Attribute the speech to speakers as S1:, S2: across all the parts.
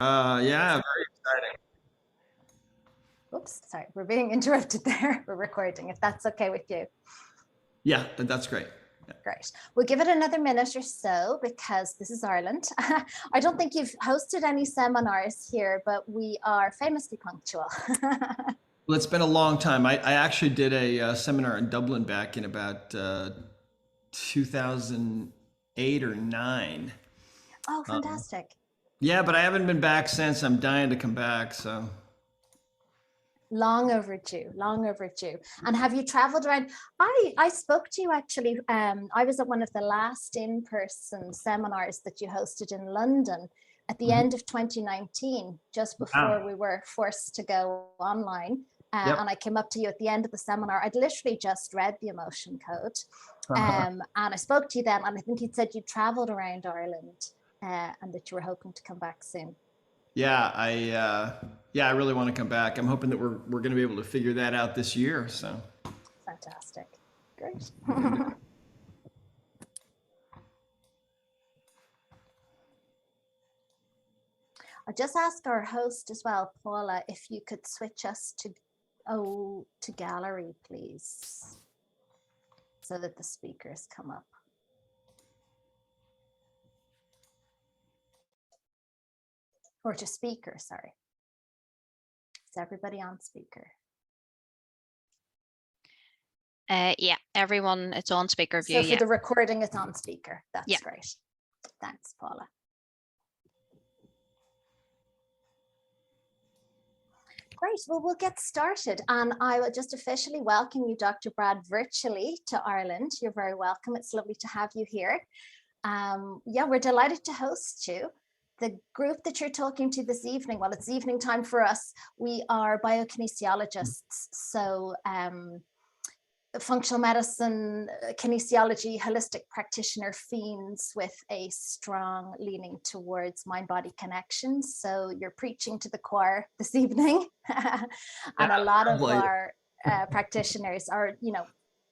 S1: Yeah, very exciting.
S2: Oops, sorry, we're being interrupted there. We're recording, if that's okay with you.
S1: Yeah, that's great. Yeah.
S2: Great. We'll give it another minute or so because this is Ireland. I don't think you've hosted any seminars here, but we are famously punctual.
S1: Well, it's been a long time. I actually did a seminar in Dublin back in about 2008 or 9.
S2: Oh,
S1: Um,
S2: fantastic.
S1: yeah, but I haven't been back since. I'm dying to come back. So
S2: Long overdue, long overdue. And have you traveled around? I spoke to you actually. I was at one of the last in-person seminars that you hosted in London at the
S1: Mhm.
S2: end of 2019, just before
S1: Wow.
S2: we were forced to go online.
S1: Yep.
S2: And I came up to you at the end of the seminar. I'd literally just read the emotion code. And I spoke to you then, and I think you'd said you traveled around Ireland and that you were hoping to come back soon.
S1: Yeah, I really want to come back. I'm hoping that we're going to be able to figure that out this year. So
S2: Fantastic. Great.
S1: we're going to do it.
S2: I'll just ask our host as well, Paula, if you could switch us to gallery, please, so that the speakers come up. Or to speaker, sorry. Is everybody on speaker?
S3: Yeah, everyone, it's on speaker view.
S2: So for the recording, it's on speaker. That's great. Thanks, Paula. Great. Well, we'll get started. And I will just officially welcome you, Dr. Brad, virtually to Ireland. You're very welcome. It's lovely to have you here. Yeah, we're delighted to host you. The group that you're talking to this evening, well, it's evening time for us. We are biokinesiologists. So functional medicine, kinesiology, holistic practitioner fiends with a strong leaning towards mind-body connections. So you're preaching to the choir this evening. And a lot of our practitioners are,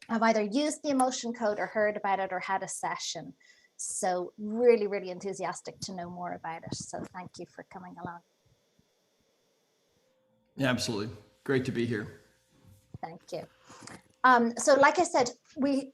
S2: have either used the emotion code or heard about it or had a session. So really, really enthusiastic to know more about it. So thank you for coming along.
S1: Yeah, absolutely. Great to be here.
S2: Thank you. So like I said, we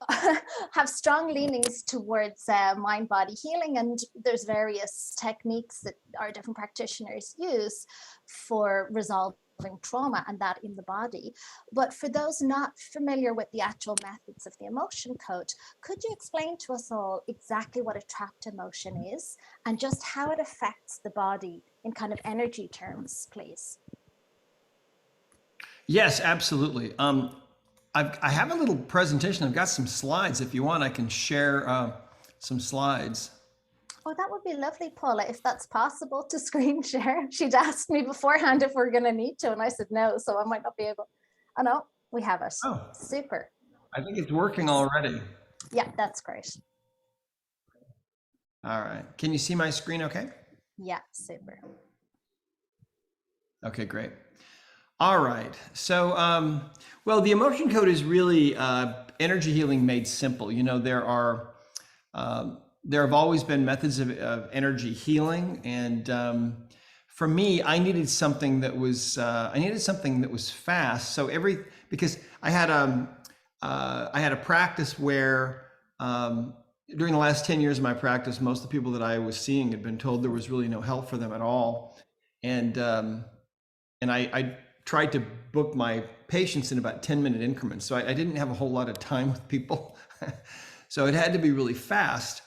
S2: have strong leanings towards mind-body healing, and there's various techniques that our different practitioners use for resolving trauma, and that in the body. But for those not familiar with the actual methods of the emotion code, could you explain to us all exactly what a trapped emotion is and just how it affects the body in kind of energy terms, please?
S1: Yes, absolutely. I have a little presentation. I've got some slides. If you want, I can share some slides.
S2: Oh, that would be lovely, Paula, if that's possible to screen share. She'd asked me beforehand if we're going to need to, and I said no, so I might not be able. Oh, no, we have it.
S1: Oh,
S2: super.
S1: I think it's working already.
S2: Yeah, that's great.
S1: All right. Can you see my screen okay?
S2: Yeah, super.
S1: Okay, great. All right. So, well, the emotion code is really energy healing made simple. You know, there have always been methods of energy healing, and for me, I needed something that was fast. So because I had a practice where during the last 10 years of my practice, most of the people that I was seeing had been told there was really no help for them at all, and I tried to book my patients in about 10-minute increments. So I didn't have a whole lot of time with people. So it had to be really fast.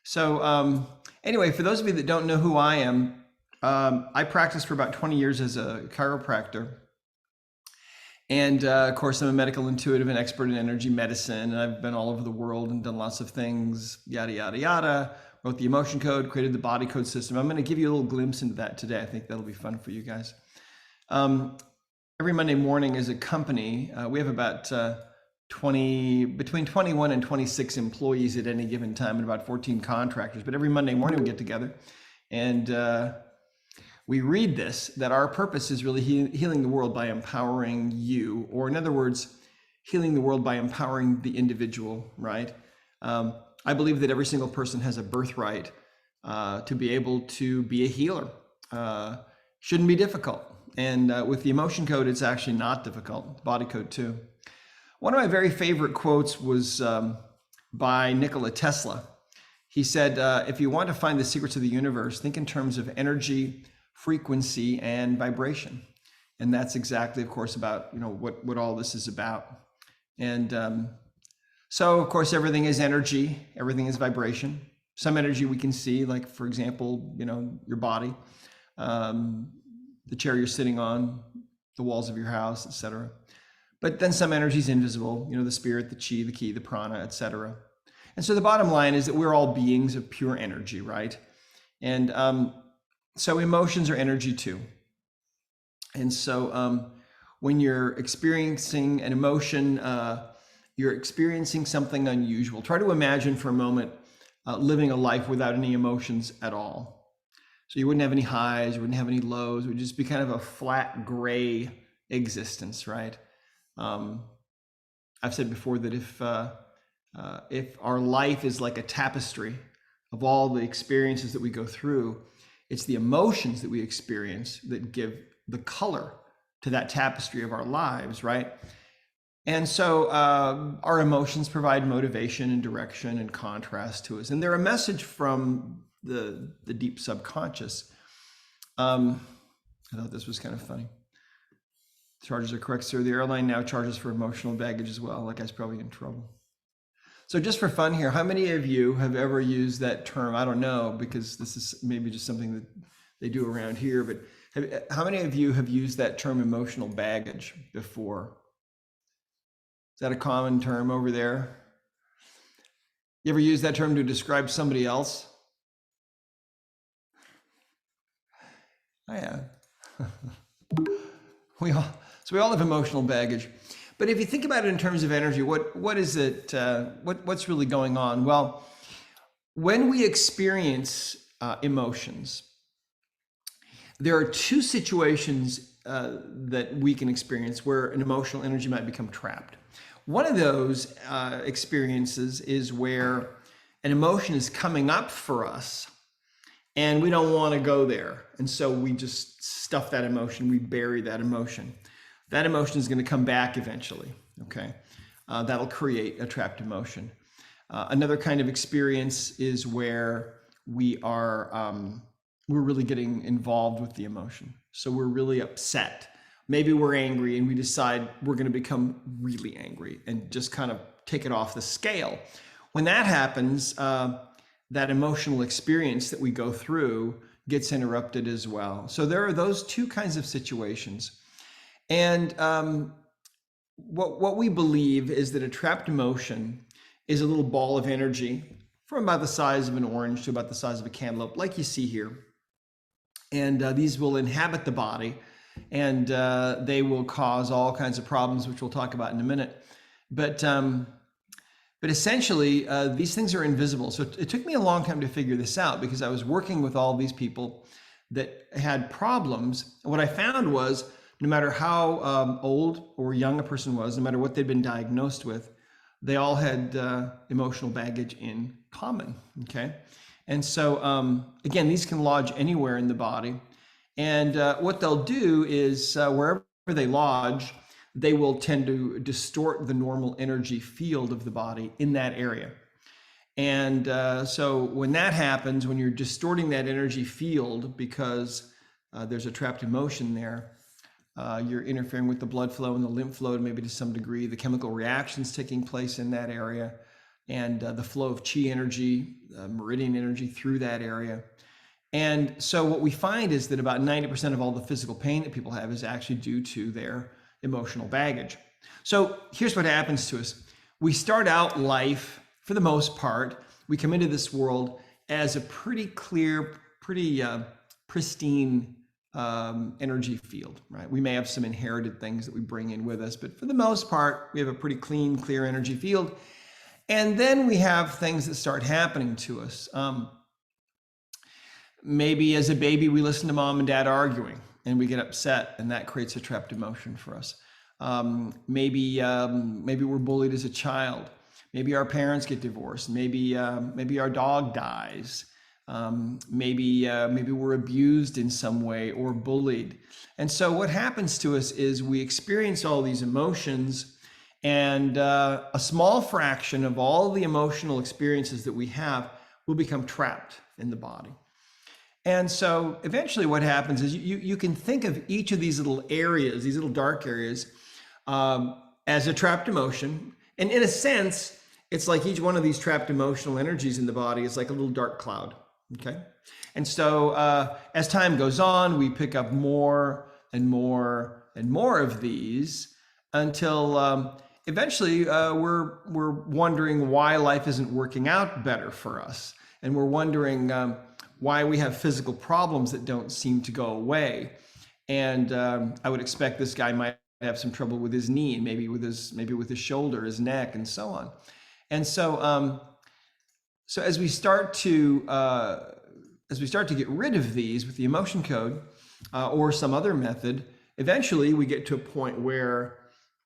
S1: So anyway, for those of you that don't know who I am, I practiced for about 20 years as a chiropractor. And of course, I'm a medical intuitive and expert in energy medicine. And I've been all over the world and done lots of things, yada, yada, yada. Wrote the emotion code, created the body code system. I'm going to give you a little glimpse into that today. I think that'll be fun for you guys. Every Monday morning as a company, we have about between 21 and 26 employees at any given time and about 14 contractors. But every Monday morning we get together and we read this, that our purpose is really healing the world by empowering you, or in other words, healing the world by empowering the individual, right? I believe that every single person has a birthright to be able to be a healer. shouldn't be difficult. And with the emotion code, it's actually not difficult. Body code too. One of my very favorite quotes was by Nikola Tesla. He said, if you want to find the secrets of the universe, think in terms of energy, frequency, and vibration. And that's exactly, of course, about what all this is about. And so, of course, everything is energy, everything is vibration. Some energy we can see, like, for example, your body, the chair you're sitting on, the walls of your house, etc. But then some energy is invisible, the spirit, the chi, the ki, the prana, etc. And so the bottom line is that we're all beings of pure energy, right? And so emotions are energy too. And so when you're experiencing an emotion, you're experiencing something unusual. Try to imagine for a moment living a life without any emotions at all. So you wouldn't have any highs, you wouldn't have any lows. It would just be kind of a flat gray existence, right? I've said before that if our life is like a tapestry of all the experiences that we go through, it's the emotions that we experience that give the color to that tapestry of our lives, right? And so our emotions provide motivation and direction and contrast to us. And they're a message from the deep subconscious. I thought this was kind of funny. Charges are correct, sir. The airline now charges for emotional baggage as well. That guy's probably in trouble. So just for fun here, how many of you have ever used that term? I don't know, because this is maybe just something that they do around here, but how many of you have used that term emotional baggage before? Is that a common term over there? You ever use that term to describe somebody else? I have. We all have emotional baggage. But if you think about it in terms of energy, what is it? What's really going on? Well, when we experience emotions, there are two situations that we can experience where an emotional energy might become trapped. One of those experiences is where an emotion is coming up for us and we don't want to go there. And so we just stuff that emotion, we bury that emotion. That emotion is going to come back eventually, okay? That'll create a trapped emotion. Another kind of experience is where we're really getting involved with the emotion. So we're really upset. Maybe we're angry and we decide we're going to become really angry and just kind of take it off the scale. When that happens, that emotional experience that we go through gets interrupted as well. So there are those two kinds of situations. And what we believe is that a trapped emotion is a little ball of energy from about the size of an orange to about the size of a cantaloupe, like you see here. And these will inhabit the body, and they will cause all kinds of problems, which we'll talk about in a minute. But essentially, these things are invisible. So it took me a long time to figure this out because I was working with all these people that had problems. And what I found was no matter how old or young a person was, no matter what they'd been diagnosed with, they all had emotional baggage in common, okay? And so, again, these can lodge anywhere in the body. And what they'll do is wherever they lodge, they will tend to distort the normal energy field of the body in that area. And so when that happens, when you're distorting that energy field because there's a trapped emotion there, you're interfering with the blood flow and the lymph flow, maybe to some degree, the chemical reactions taking place in that area, and the flow of chi energy, meridian energy through that area. And so what we find is that about 90% of all the physical pain that people have is actually due to their emotional baggage. So here's what happens to us. We start out life, for the most part, we come into this world as a pretty clear, pretty pristine energy field, right? We may have some inherited things that we bring in with us, but for the most part, we have a pretty clean, clear energy field. And then we have things that start happening to us. Maybe as a baby, we listen to mom and dad arguing and we get upset, and that creates a trapped emotion for us. Maybe we're bullied as a child. Maybe our parents get divorced. Maybe our dog dies. Maybe we're abused in some way or bullied. And so what happens to us is we experience all these emotions, and a small fraction of all the emotional experiences that we have will become trapped in the body. And so eventually what happens is you can think of each of these little areas, these little dark areas, as a trapped emotion. And in a sense, it's like each one of these trapped emotional energies in the body is like a little dark cloud. Okay. And so as time goes on, we pick up more and more and more of these until eventually we're wondering why life isn't working out better for us. And we're wondering why we have physical problems that don't seem to go away. And I would expect this guy might have some trouble with his knee, maybe with his shoulder, his neck, and so on. And so so as we start to get rid of these with the emotion code or some other method, eventually we get to a point where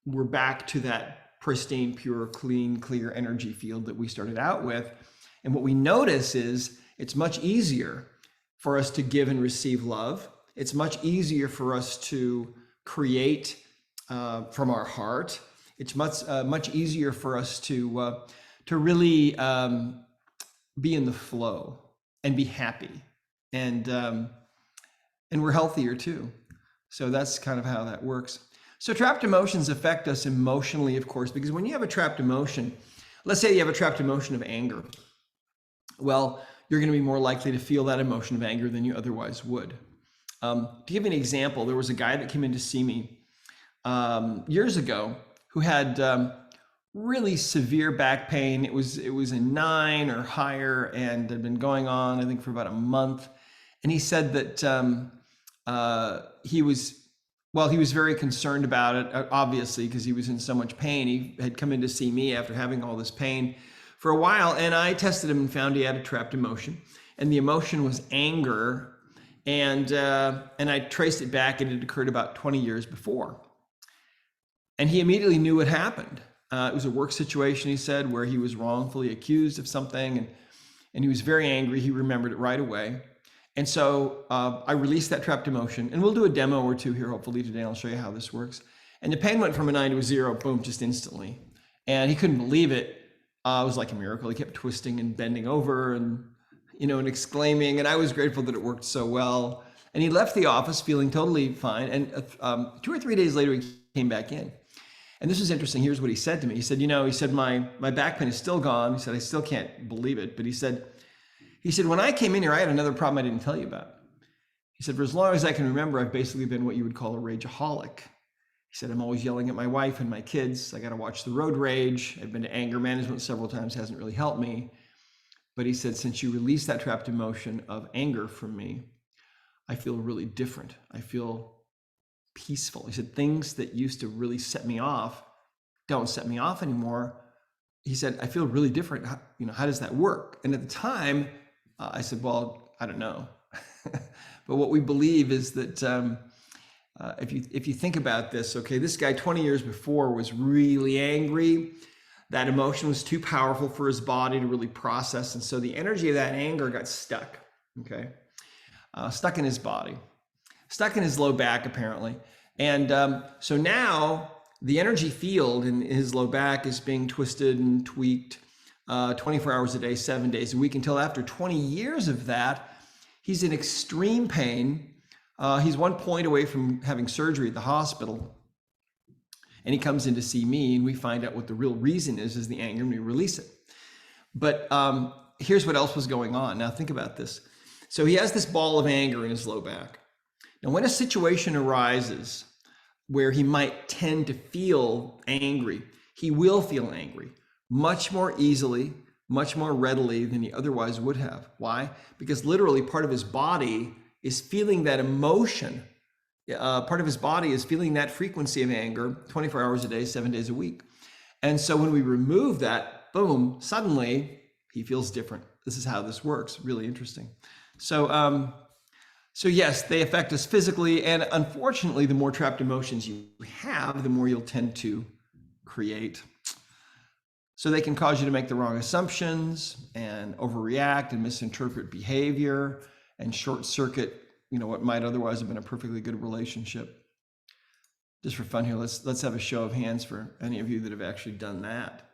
S1: we're back to that pristine, pure, clean, clear energy field that we started out with. And what we notice is it's much easier for us to give and receive love. It's much easier for us to create from our heart. It's much easier for us to really be in the flow and be happy, and we're healthier too. So that's kind of how that works. So trapped emotions affect us emotionally, of course, because when you have a trapped emotion, let's say you have a trapped emotion of anger, well, you're going to be more likely to feel that emotion of anger than you otherwise would. To give you an example, there was a guy that came in to see me years ago who had really severe back pain. It was a 9 or higher and had been going on, I think, for about a month. And he said that he was very concerned about it, obviously, because he was in so much pain. He had come in to see me after having all this pain for a while, and I tested him and found he had a trapped emotion. And the emotion was anger, and I traced it back, and it occurred about 20 years before. And he immediately knew what happened. It was a work situation, he said, where he was wrongfully accused of something, and he was very angry. He remembered it right away. And so I released that trapped emotion, and we'll do a demo or two here, hopefully today. I'll show you how this works. And the pain went from a 9 to a 0, boom, just instantly. And he couldn't believe it. It was like a miracle. He kept twisting and bending over and exclaiming. And I was grateful that it worked so well. And he left the office feeling totally fine. And 2 or 3 days later, he came back in. And this is interesting. Here's what he said to me. He said, my back pain is still gone. He said, I still can't believe it. But he said, when I came in here, I had another problem I didn't tell you about. He said, for as long as I can remember, I've basically been what you would call a rageaholic. He said, I'm always yelling at my wife and my kids. I got to watch the road rage. I've been to anger management several times. Hasn't really helped me. But he said, since you released that trapped emotion of anger from me, I feel really different. I feel peaceful. He said, things that used to really set me off don't set me off anymore. He said, I feel really different. How does that work? And at the time, I said, well, I don't know. But what we believe is that if you think about this, okay, this guy 20 years before was really angry. That emotion was too powerful for his body to really process. And so the energy of that anger got stuck, okay? Stuck in his body, stuck in his low back, apparently. And so now the energy field in his low back is being twisted and tweaked 24 hours a day, 7 days a week, until after 20 years of that, he's in extreme pain. He's 1 point away from having surgery at the hospital. And he comes in to see me, and we find out what the real reason is the anger, and we release it. But here's what else was going on. Now think about this. So he has this ball of anger in his low back. Now when a situation arises where he might tend to feel angry, he will feel angry much more easily, much more readily than he otherwise would have. Why? Because literally part of his body is feeling that emotion. Part of his body is feeling that frequency of anger 24 hours a day, 7 days a week. And so when we remove that, boom, suddenly he feels different. This is how this works. Really interesting. So, so yes, they affect us physically. And unfortunately, the more trapped emotions you have, the more you'll tend to create. So they can cause you to make the wrong assumptions and overreact and misinterpret behavior and short circuit, what might otherwise have been a perfectly good relationship. Just for fun here, let's have a show of hands for any of you that have actually done that.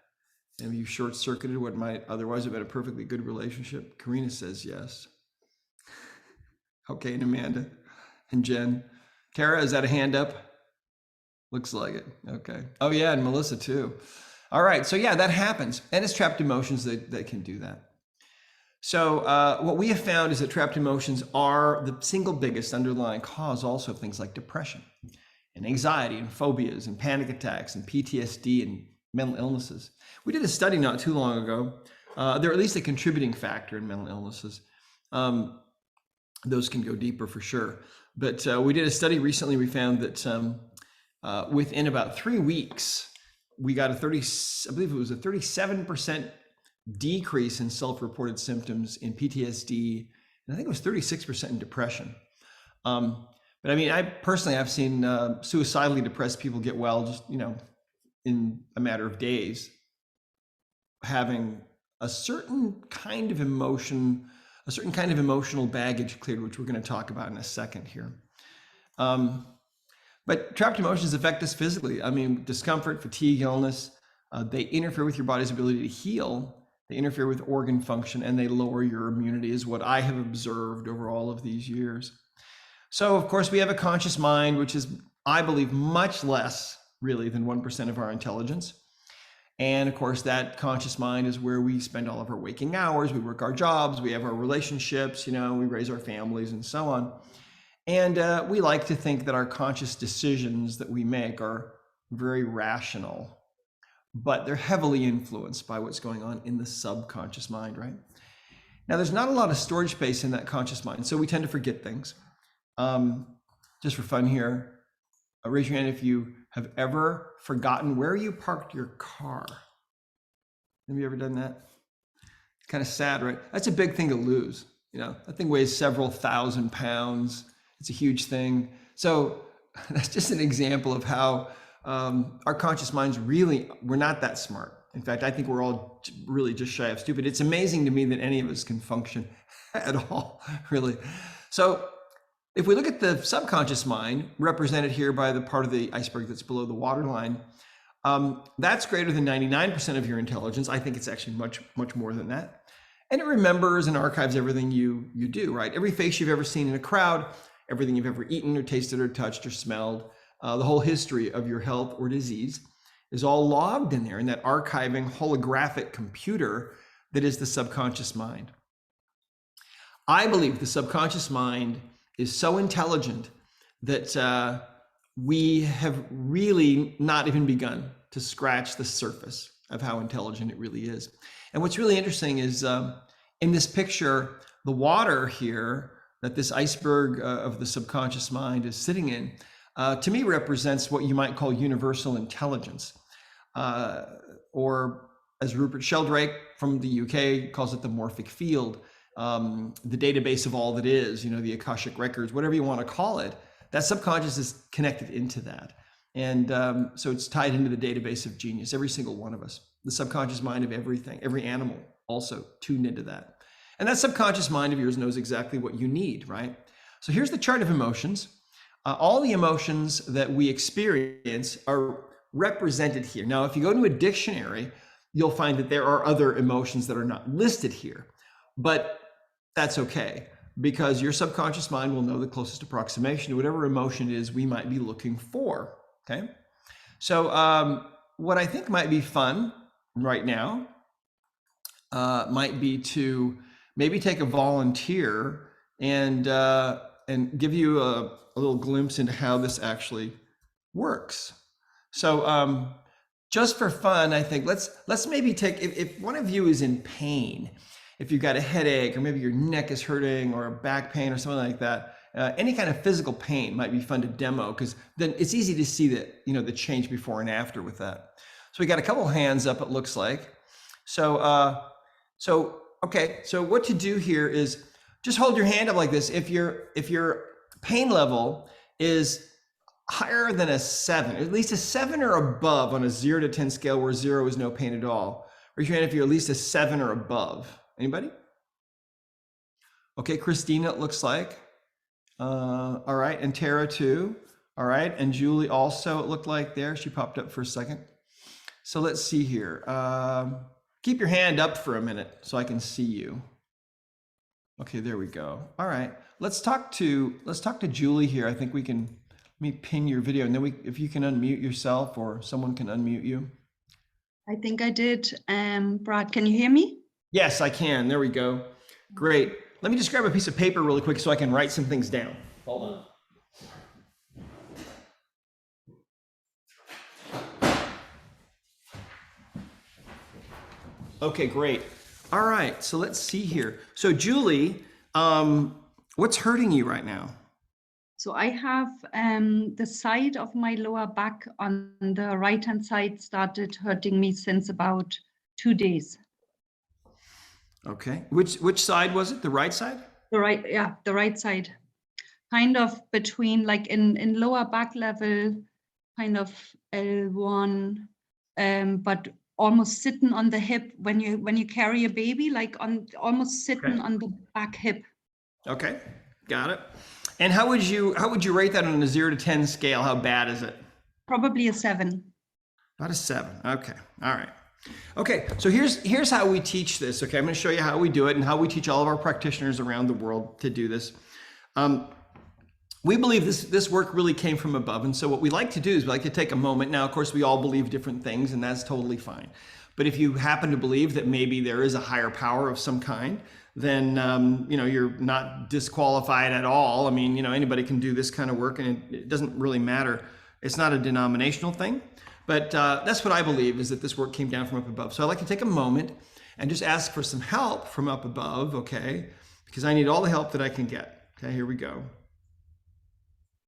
S1: Have you short-circuited what might otherwise have been a perfectly good relationship? Karina says yes. Okay, and Amanda and Jen. Tara, is that a hand up? Looks like it. Okay. Oh yeah, and Melissa too. All right, so yeah, that happens. And it's trapped emotions that can do that. So what we have found is that trapped emotions are the single biggest underlying cause also of things like depression and anxiety and phobias and panic attacks and PTSD and mental illnesses. We did a study not too long ago. They're at least a contributing factor in mental illnesses. Those can go deeper for sure. But we did a study recently. We found that within about 3 weeks, we got I believe it was a 37% decrease in self-reported symptoms in PTSD. And I think it was 36% in depression. But I mean, I've seen suicidally depressed people get well just, in a matter of days, having a certain kind of emotional baggage cleared, which we're going to talk about in a second here. But trapped emotions affect us physically. I mean, discomfort, fatigue, illness, they interfere with your body's ability to heal. They interfere with organ function, and they lower your immunity, is what I have observed over all of these years. So, of course, we have a conscious mind, which is, I believe, much less really than 1% of our intelligence. And of course, that conscious mind is where we spend all of our waking hours. We work our jobs, we have our relationships, we raise our families and so on. And we like to think that our conscious decisions that we make are very rational, but they're heavily influenced by what's going on in the subconscious mind, right? Now, there's not a lot of storage space in that conscious mind, so we tend to forget things. Just for fun here, raise your hand if you have ever forgotten where you parked your car. Have you ever done that? It's kind of sad, right? That's a big thing to lose. That thing weighs several thousand pounds. It's a huge thing. So that's just an example of how our conscious minds we're not that smart. In fact, I think we're all really just shy of stupid. It's amazing to me that any of us can function at all, really. So if we look at the subconscious mind, represented here by the part of the iceberg that's below the waterline, that's greater than 99% of your intelligence. I think it's actually much, much more than that. And it remembers and archives everything you do, right? Every face you've ever seen in a crowd, everything you've ever eaten or tasted or touched or smelled, the whole history of your health or disease is all logged in there in that archiving holographic computer that is the subconscious mind. I believe the subconscious mind is so intelligent that we have really not even begun to scratch the surface of how intelligent it really is. And what's really interesting is in this picture, the water here that this iceberg of the subconscious mind is sitting in, to me represents what you might call universal intelligence. Or as Rupert Sheldrake from the UK calls it, the morphic field. The database of all that is, the Akashic records, whatever you want to call it, that subconscious is connected into that. And so it's tied into the database of genius, every single one of us, the subconscious mind of everything, every animal also tuned into that. And that subconscious mind of yours knows exactly what you need, right? So here's the chart of emotions. All the emotions that we experience are represented here. Now, if you go to a dictionary, you'll find that there are other emotions that are not listed here, but that's okay, because your subconscious mind will know the closest approximation to whatever emotion it is we might be looking for, okay? So what I think might be fun right now might be to maybe take a volunteer and give you a little glimpse into how this actually works. So just for fun, I think let's maybe take, if one of you is in pain, if you've got a headache, or maybe your neck is hurting, or a back pain, or something like that, any kind of physical pain might be fun to demo, because then it's easy to see that, the change before and after with that. So we got a couple hands up, it looks like. So okay, so what to do here is just hold your hand up like this. If your pain level is higher than a 7, at least a 7 or above on a 0 to 10 scale, where 0 is no pain at all, Raise your hand if you're at least a 7 or above. Anybody? Okay, Christina, it looks like. All right, and Tara too. All right, and Julie also, it looked like there. She popped up for a second. So let's see here. Keep your hand up for a minute so I can see you. Okay, there we go. All right, let's talk to Julie here. I think we can, let me pin your video, and then if you can unmute yourself or someone can unmute you.
S4: I think I did. Brad, can you hear me?
S1: Yes, I can. There we go. Great. Let me just grab a piece of paper really quick so I can write some things down. Hold on. Okay, great. All right, so let's see here. So Julie, what's hurting you right now?
S4: So I have the side of my lower back on the right-hand side started hurting me since about 2 days.
S1: Okay, which side was it? The right side?
S4: The right side. Kind of between, like in lower back level, kind of L1, but almost sitting on the hip when you carry a baby, like almost sitting on the back hip. Okay,
S1: got it. And how would you rate that on a 0 to 10 scale? How bad is it?
S4: Probably a 7.
S1: About a 7. Okay, all right. Okay, so here's how we teach this. Okay, I'm going to show you how we do it and how we teach all of our practitioners around the world to do this. We believe this work really came from above, and so what we like to do is we like to take a moment. Now, of course, we all believe different things, and that's totally fine. But if you happen to believe that maybe there is a higher power of some kind, then you're not disqualified at all. I mean, anybody can do this kind of work, and it doesn't really matter. It's not a denominational thing, but that's what I believe, is that this work came down from up above. So I like to take a moment and just ask for some help from up above, okay? Because I need all the help that I can get. Okay, here we go.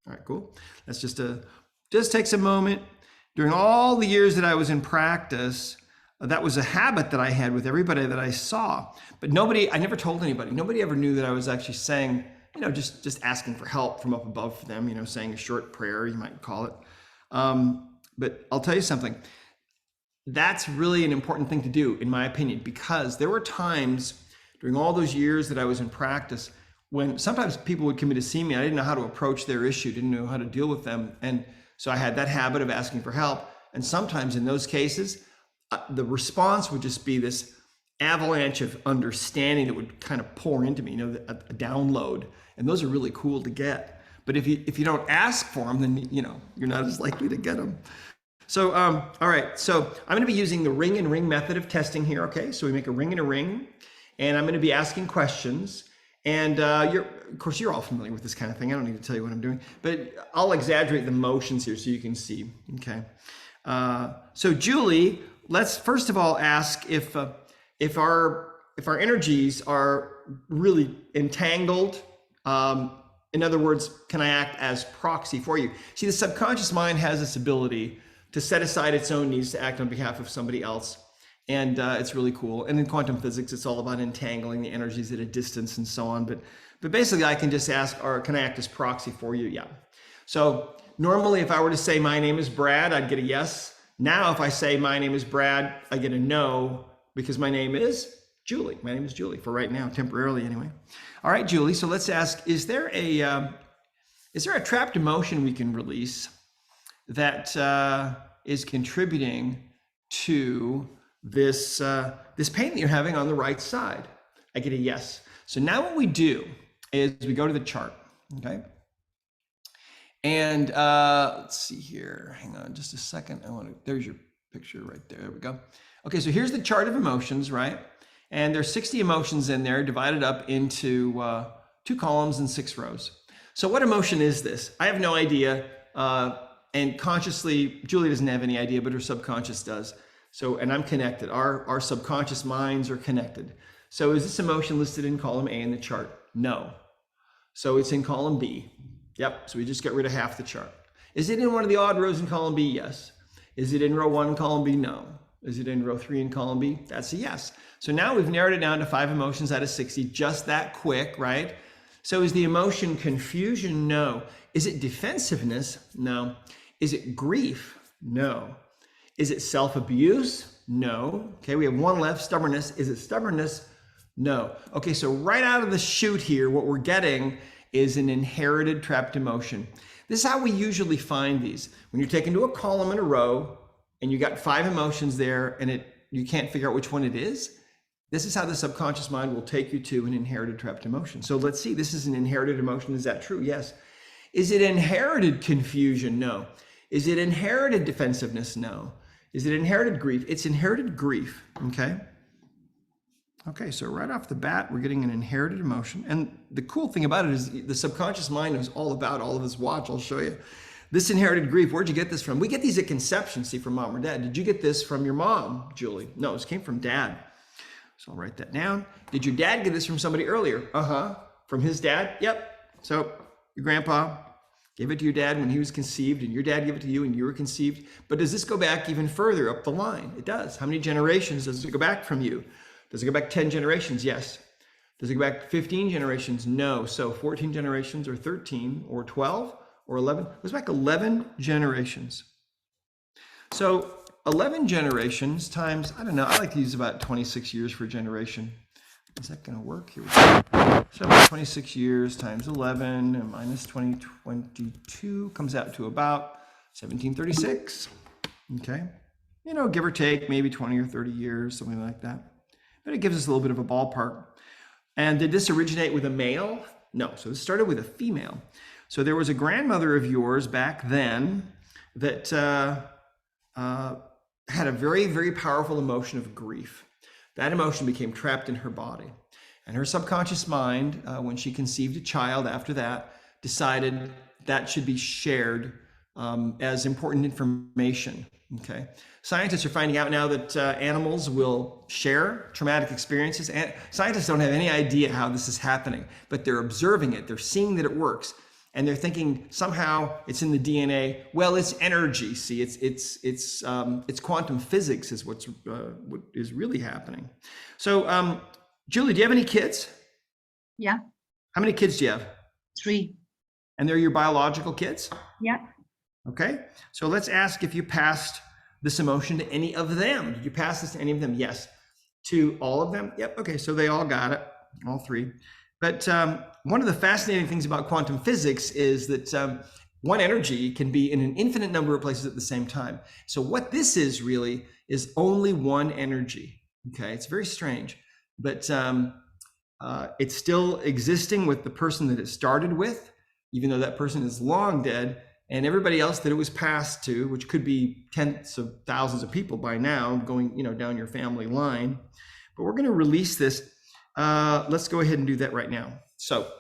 S1: All right, cool. That's just takes a moment. During all the years that I was in practice, that was a habit that I had with everybody that I saw. But I never told anybody. Nobody ever knew that I was actually saying, just asking for help from up above for them, saying a short prayer, you might call it. But I'll tell you something. That's really an important thing to do, in my opinion, because there were times during all those years that I was in practice when sometimes people would come in to see me. I didn't know how to approach their issue, didn't know how to deal with them. And so I had that habit of asking for help. And sometimes in those cases, the response would just be this avalanche of understanding that would kind of pour into me, a download. And those are really cool to get. But if you don't ask for them, then you're not as likely to get them. So all right, so I'm going to be using the ring and ring method of testing here. Okay, so we make a ring and a ring, and I'm going to be asking questions. And of course, you're all familiar with this kind of thing. I don't need to tell you what I'm doing, but I'll exaggerate the motions here so you can see. Okay. So Julie, let's first of all ask if our energies are really entangled. In other words, can I act as proxy for you? See, the subconscious mind has this ability to set aside its own needs to act on behalf of somebody else. And it's really cool. And in quantum physics, it's all about entangling the energies at a distance and so on. But basically, I can just ask, or can I act as proxy for you? Yeah. So normally, if I were to say my name is Brad, I'd get a yes. Now, if I say my name is Brad, I get a no, because my name is Julie. My name is Julie for right now, temporarily anyway. All right, Julie. So let's ask: is there a trapped emotion we can release that is contributing to this pain that you're having on the right side? I get a yes. So now what we do is we go to the chart, okay? And let's see here. Hang on just a second. There's your picture right there. There we go. Okay, so here's the chart of emotions, right? And there's 60 emotions in there divided up into 2 columns and 6 rows. So what emotion is this? I have no idea. And consciously, Julie doesn't have any idea, but her subconscious does. So, and I'm connected. Our subconscious minds are connected. So is this emotion listed in column A in the chart? No. So it's in column B. Yep, so we just got rid of half the chart. Is it in one of the odd rows in column B? Yes. Is it in row 1 in column B? No. Is it in row 3 in column B? That's a yes. So now we've narrowed it down to 5 emotions out of 60, just that quick, right? So is the emotion confusion? No. Is it defensiveness? No. Is it grief? No. Is it self-abuse? No. Okay, we have one left, stubbornness. Is it stubbornness? No. Okay, so right out of the chute here, what we're getting is an inherited trapped emotion. This is how we usually find these. When you're taken to a column in a row and you got 5 emotions there and you can't figure out which one it is, this is how the subconscious mind will take you to an inherited trapped emotion. So let's see, this is an inherited emotion. Is that true? Yes. Is it inherited confusion? No. Is it inherited defensiveness? No. Is it inherited grief? It's inherited grief, okay? Okay, so right off the bat, we're getting an inherited emotion. And the cool thing about it is the subconscious mind knows all about all of this. Watch, I'll show you. This inherited grief, where'd you get this from? We get these at conception, see, from mom or dad. Did you get this from your mom, Julie? No, this came from dad. So I'll write that down. Did your dad get this from somebody earlier? From his dad? Yep. So your grandpa gave it to your dad when he was conceived, and your dad gave it to you and you were conceived. But does this go back even further up the line? It does. How many generations does it go back from you? Does it go back 10 generations? Yes. Does it go back 15 generations? No. So 14 generations or 13 or 12 or 11? It goes back 11 generations. So 11 generations times, I don't know, I like to use about 26 years for a generation. Is that going to work? Here we go. So 26 years times 11 and minus 2022 comes out to about 1736. Okay. You know, give or take maybe 20 or 30 years, something like that. But it gives us a little bit of a ballpark. And did this originate with a male? No. So this started with a female. So there was a grandmother of yours back then that had a very, very powerful emotion of grief. That emotion became trapped in her body. And her subconscious mind, when she conceived a child after that, decided that should be shared as important information. Okay. Scientists are finding out now that animals will share traumatic experiences. And scientists don't have any idea how this is happening, but they're observing it. They're seeing that it works. And they're thinking somehow it's in the DNA. Well, it's energy. See, it's quantum physics is what is really happening. So, Julie, do you have any kids?
S4: Yeah.
S1: How many kids do you have?
S4: 3.
S1: And they're your biological kids?
S4: Yeah.
S1: Okay. So let's ask if you passed this emotion to any of them. Did you pass this to any of them? Yes. To all of them? Yep. Okay. So they all got it, all 3. But one of the fascinating things about quantum physics is that one energy can be in an infinite number of places at the same time. So what this is really is only one energy. Okay, it's very strange, but it's still existing with the person that it started with, even though that person is long dead, and everybody else that it was passed to, which could be tens of thousands of people by now, going down your family line. But we're going to release this. Let's go ahead and do that right now. So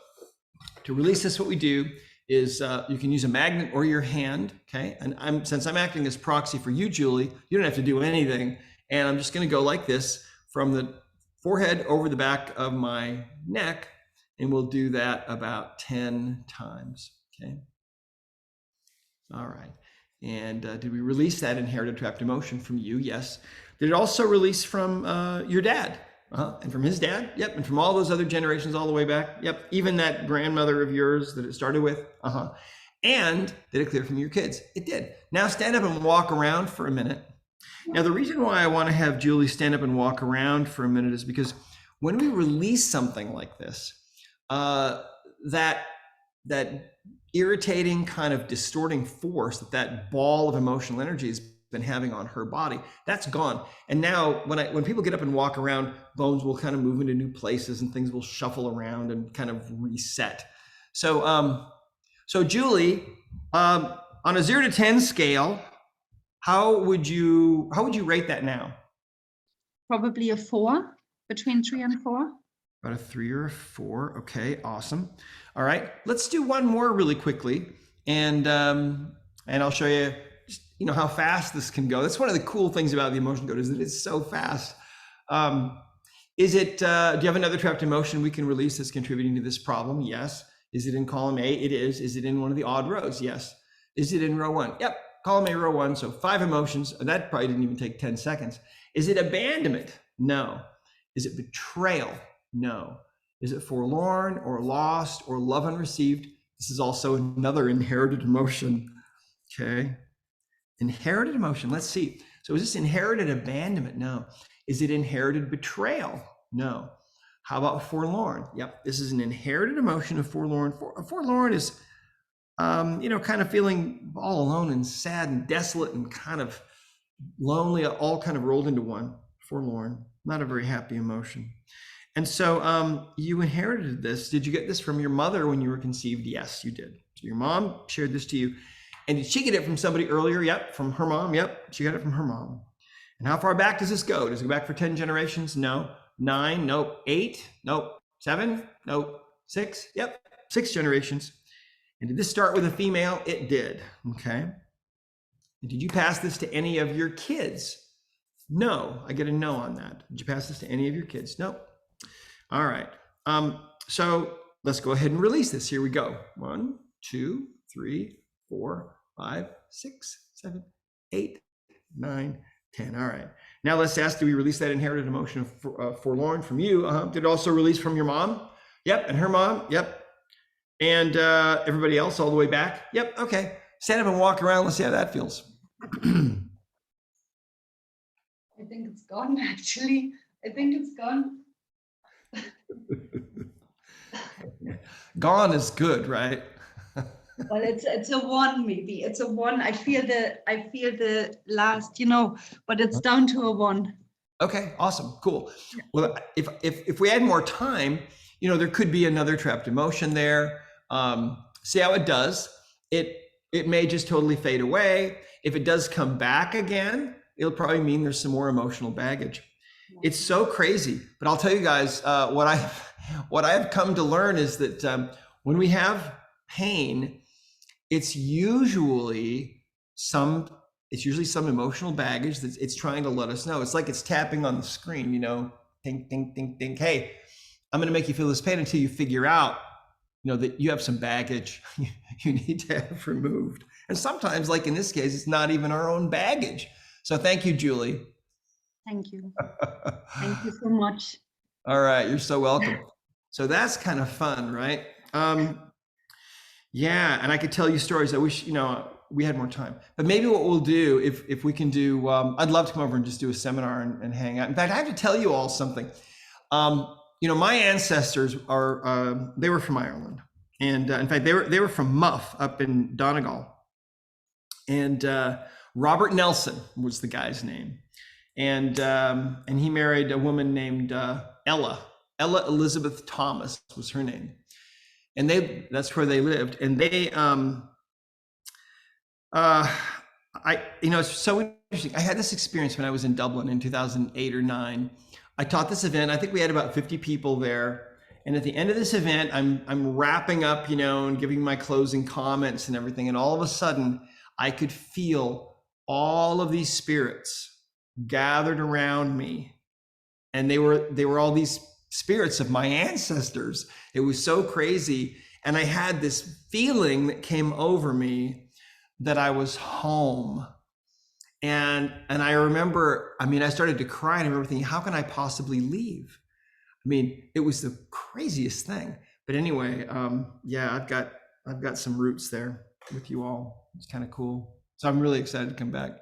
S1: to release this, what we do is you can use a magnet or your hand, okay? And since I'm acting as proxy for you, Julie, you don't have to do anything. And I'm just gonna go like this from the forehead over the back of my neck, and we'll do that about 10 times, okay? All right, and did we release that inherited trapped emotion from you? Yes. Did it also release from your dad? And from his dad? Yep. And from all those other generations all the way back? Yep. Even that grandmother of yours that it started with? And did it clear from your kids? It did. Now stand up and walk around for a minute. Now, the reason why I want to have Julie stand up and walk around for a minute is because when we release something like this, that irritating kind of distorting force that ball of emotional energy has been having on her body, that's gone. And now when people get up and walk around, bones will kind of move into new places and things will shuffle around and kind of reset. So so Julie, on a 0 to 10 scale, how would you rate that now?
S4: Probably a 4, between 3 and 4.
S1: About a 3 or a 4. Okay, awesome. All right, let's do one more really quickly, and I'll show you just, how fast this can go. That's one of the cool things about the emotion code, is that it's so fast. Is it? Do you have another trapped emotion we can release that's contributing to this problem? Yes. Is it in column A? It is. Is it in one of the odd rows? Yes. Is it in row 1? Yep. Column A, row 1. So 5 emotions. And that probably didn't even take 10 seconds. Is it abandonment? No. Is it betrayal? No. Is it forlorn or lost or love unreceived? This is also another inherited emotion. Okay. Inherited emotion. Let's see. So is this inherited abandonment? No. Is it inherited betrayal? No. How about forlorn? Yep. This is an inherited emotion of forlorn. Forlorn is, kind of feeling all alone and sad and desolate and kind of lonely, all kind of rolled into one. Forlorn. Not a very happy emotion. And so you inherited this. Did you get this from your mother when you were conceived? Yes, you did. So your mom shared this to you. And did she get it from somebody earlier? Yep. From her mom? Yep. She got it from her mom. And how far back does this go? Does it go back for 10 generations? No. 9? Nope. 8? Nope. 7? Nope. 6? Yep. 6 generations. And did this start with a female? It did. Okay. And did you pass this to any of your kids? No. I get a no on that. Did you pass this to any of your kids? Nope. All right. So let's go ahead and release this. Here we go. 1, 2, 3, 4, 5, 6, 7, 8, 9, 10. All right. Now let's ask, do we release that inherited emotion of forlorn from you? Did it also release from your mom? Yep. And her mom? Yep. And everybody else all the way back? Yep. Okay. Stand up and walk around. Let's see how that feels.
S4: I think it's gone, actually. I think it's gone.
S1: Gone is good, right?
S4: Well, it's a 1, maybe. It's a 1. I feel the last, but it's down to a 1.
S1: Okay, awesome, cool. Well, if we had more time, there could be another trapped emotion there. See how it does. It may just totally fade away. If it does come back again, it'll probably mean there's some more emotional baggage. It's so crazy, but I'll tell you guys, what I have come to learn is that when we have pain, it's usually some emotional baggage that it's trying to let us know. It's like it's tapping on the screen, ding, ding, ding, ding. Hey, I'm going to make you feel this pain until you figure out, that you have some baggage you need to have removed. And sometimes, like in this case, it's not even our own baggage. So thank you, Julie.
S4: Thank you. Thank you so much.
S1: All right, you're so welcome. So that's kind of fun, right? Yeah, and I could tell you stories. I wish, we had more time. But maybe what we'll do, if we can do, I'd love to come over and just do a seminar and hang out. In fact, I have to tell you all something. My ancestors they were from Ireland. And in fact, they were from Muff up in Donegal. And Robert Nelson was the guy's name. And he married a woman named Ella Elizabeth Thomas was her name. And that's where they lived. And they, it's so interesting. I had this experience when I was in Dublin in 2008 or 9. I taught this event. I think we had about 50 people there. And at the end of this event, I'm wrapping up, and giving my closing comments and everything. And all of a sudden, I could feel all of these spirits gathered around me. And they were all these spirits of my ancestors. It was so crazy. And I had this feeling that came over me that I was home. And I remember, I started to cry, and I remember thinking, how can I possibly leave? It was the craziest thing. But anyway, I've got some roots there with you all. It's kind of cool. So I'm really excited to come back.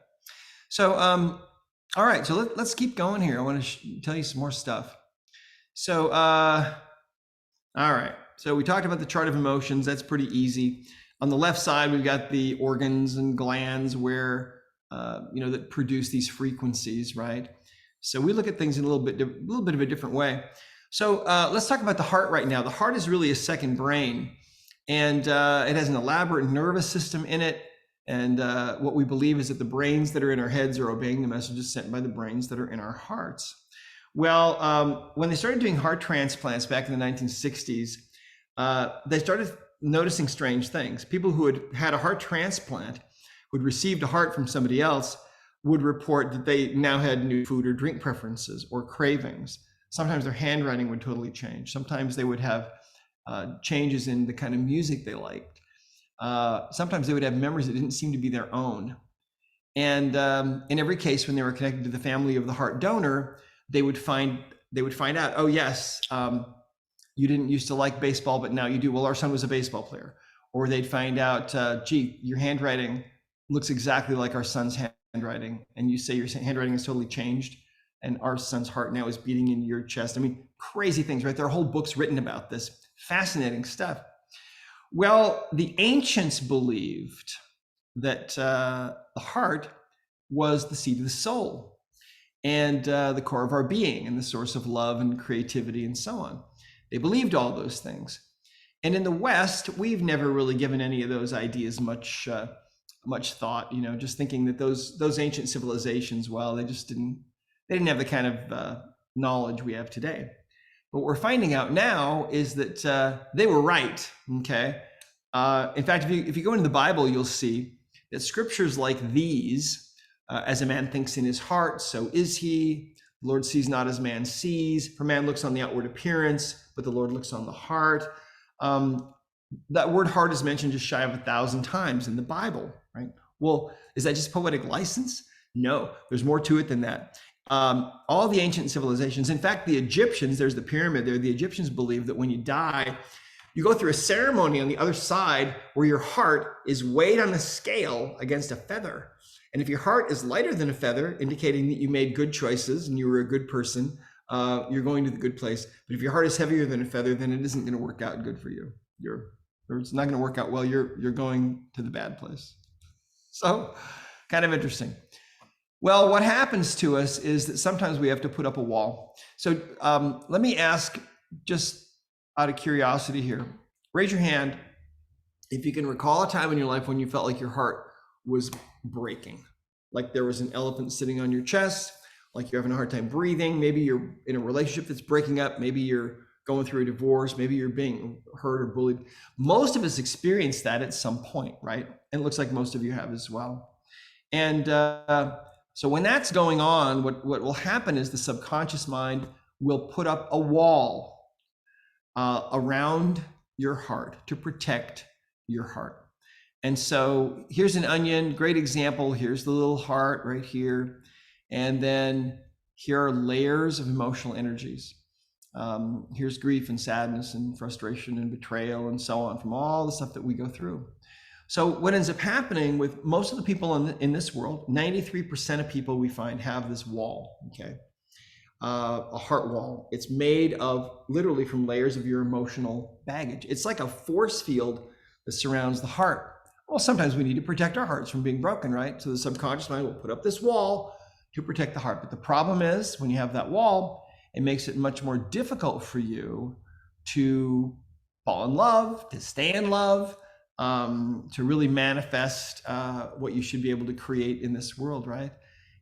S1: So, all right, so let's keep going here. I want to tell you some more stuff. So, all right. So we talked about the chart of emotions. That's pretty easy. On the left side, we've got the organs and glands where, that produce these frequencies, right? So we look at things in a little bit of a different way. So let's talk about the heart right now. The heart is really a second brain, and it has an elaborate nervous system in it. And what we believe is that the brains that are in our heads are obeying the messages sent by the brains that are in our hearts. Well, when they started doing heart transplants back in the 1960s, they started noticing strange things. People who had a heart transplant, who had received a heart from somebody else, would report that they now had new food or drink preferences or cravings. Sometimes their handwriting would totally change. Sometimes they would have changes in the kind of music they liked. Sometimes they would have memories that didn't seem to be their own. And in every case, when they were connected to the family of the heart donor, they would find out, oh yes, you didn't used to like baseball, but now you do. Well, our son was a baseball player. Or they'd find out, gee, your handwriting looks exactly like our son's handwriting, and you say your handwriting has totally changed, and our son's heart now is beating in your chest. I mean, crazy things, right? There are whole books written about this. Fascinating stuff. Well, the ancients believed that the heart was the seat of the soul and the core of our being and the source of love and creativity and so on. They believed all those things. And in the West, we've never really given any of those ideas much thought, just thinking that those ancient civilizations, well, they didn't have the kind of knowledge we have today. But what we're finding out now is that they were right, okay? In fact, if you go into the Bible, you'll see that scriptures like these, as a man thinks in his heart, so is he. The Lord sees not as man sees. For man looks on the outward appearance, but the Lord looks on the heart. That word heart is mentioned just shy of 1,000 times in the Bible, right? Well, is that just poetic license? No, there's more to it than that. All the ancient civilizations, in fact, the Egyptians, there's the pyramid there, the Egyptians believed that when you die, you go through a ceremony on the other side where your heart is weighed on a scale against a feather. And if your heart is lighter than a feather, indicating that you made good choices and you were a good person, you're going to the good place. But if your heart is heavier than a feather, then it isn't going to work out good for you. It's not going to work out well. You're going to the bad place. So, kind of interesting. Well, what happens to us is that sometimes we have to put up a wall. So let me ask, just out of curiosity here, raise your hand if you can recall a time in your life when you felt like your heart was breaking, like there was an elephant sitting on your chest, like you're having a hard time breathing. Maybe you're in a relationship that's breaking up. Maybe you're going through a divorce. Maybe you're being hurt or bullied. Most of us experience that at some point, right? And it looks like most of you have as well. And so when that's going on, what will happen is the subconscious mind will put up a wall around your heart to protect your heart. And so here's an onion, great example. Here's the little heart right here. And then here are layers of emotional energies. Here's grief and sadness and frustration and betrayal and so on from all the stuff that we go through. So what ends up happening with most of the people in this world, 93% of people we find have this wall, okay? A heart wall. It's made of literally from layers of your emotional baggage. It's like a force field that surrounds the heart. Well, sometimes we need to protect our hearts from being broken, right? So the subconscious mind will put up this wall to protect the heart. But the problem is when you have that wall, it makes it much more difficult for you to fall in love, to stay in love, to really manifest what you should be able to create in this world, right?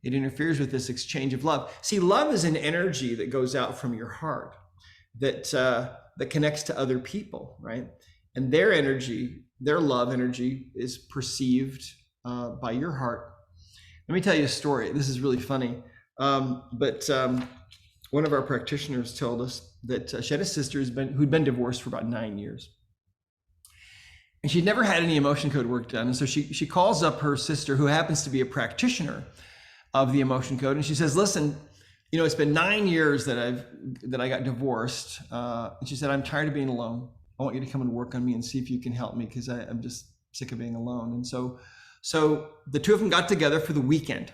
S1: It interferes with this exchange of love. See, love is an energy that goes out from your heart that connects to other people, right? And their energy, their love energy is perceived by your heart. Let me tell you a story. This is really funny. But one of our practitioners told us that she had a sister who'd been divorced for about 9 years. And she'd never had any emotion code work done. And so she calls up her sister, who happens to be a practitioner of the emotion code. And she says, listen, it's been 9 years that I got divorced. And she said, I'm tired of being alone. I want you to come and work on me and see if you can help me, because I'm just sick of being alone. And so the two of them got together for the weekend.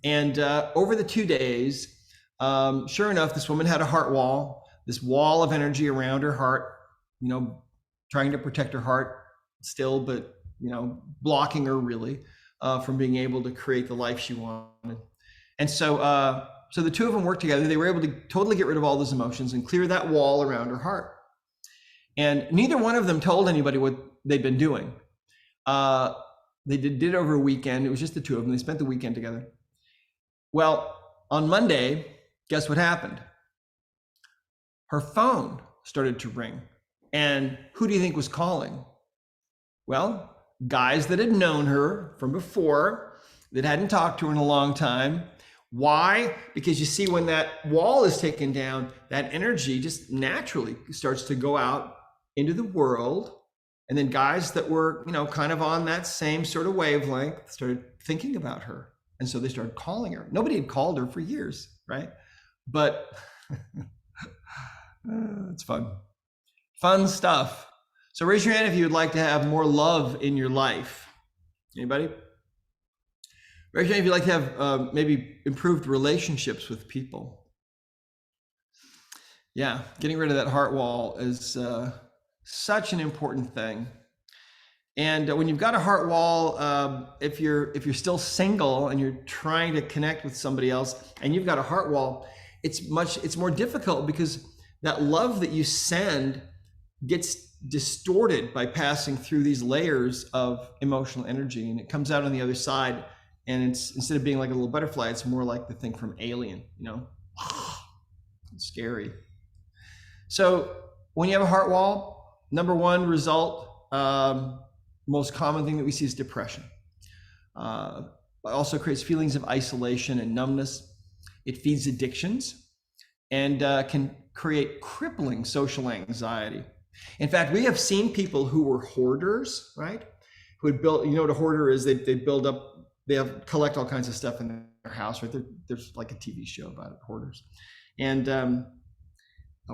S1: And over the 2 days, sure enough, this woman had a heart wall, this wall of energy around her heart, trying to protect her heart still, but, blocking her really from being able to create the life she wanted. And so the two of them worked together. They were able to totally get rid of all those emotions and clear that wall around her heart. And neither one of them told anybody what they'd been doing. They did it over a weekend. It was just the two of them. They spent the weekend together. Well, on Monday, guess what happened? Her phone started to ring. And who do you think was calling? Well, guys that had known her from before, that hadn't talked to her in a long time. Why? Because you see, when that wall is taken down, that energy just naturally starts to go out into the world. And then guys that were, kind of on that same sort of wavelength started thinking about her. And so they started calling her. Nobody had called her for years, right? But it's fun. Fun stuff. So raise your hand if you would like to have more love in your life. Anybody? Raise your hand if you'd like to have maybe improved relationships with people. Yeah, getting rid of that heart wall is such an important thing. And when you've got a heart wall, if you're still single and you're trying to connect with somebody else and you've got a heart wall, it's more difficult because that love that you send gets distorted by passing through these layers of emotional energy, and it comes out on the other side, and it's, instead of being like a little butterfly, it's more like the thing from Alien, you know. It's scary. So when you have a heart wall, number one result, most common thing that we see is depression. It also creates feelings of isolation and numbness. It feeds addictions and can create crippling social anxiety. In fact, we have seen people who were hoarders, right? Who had built, you know what a hoarder is? They build up, collect all kinds of stuff in their house, right? There's like a TV show about it, hoarders. And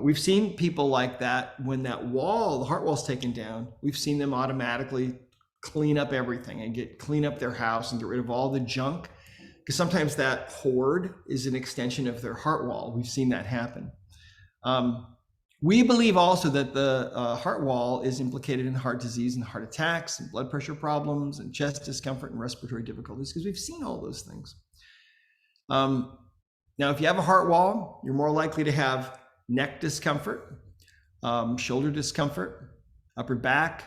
S1: we've seen people like that when that wall, the heart wall's taken down, we've seen them automatically clean up everything and clean up their house and get rid of all the junk. Because sometimes that hoard is an extension of their heart wall. We've seen that happen. We believe also that the heart wall is implicated in heart disease and heart attacks and blood pressure problems and chest discomfort and respiratory difficulties, because we've seen all those things. Now, if you have a heart wall, you're more likely to have neck discomfort, shoulder discomfort, upper back,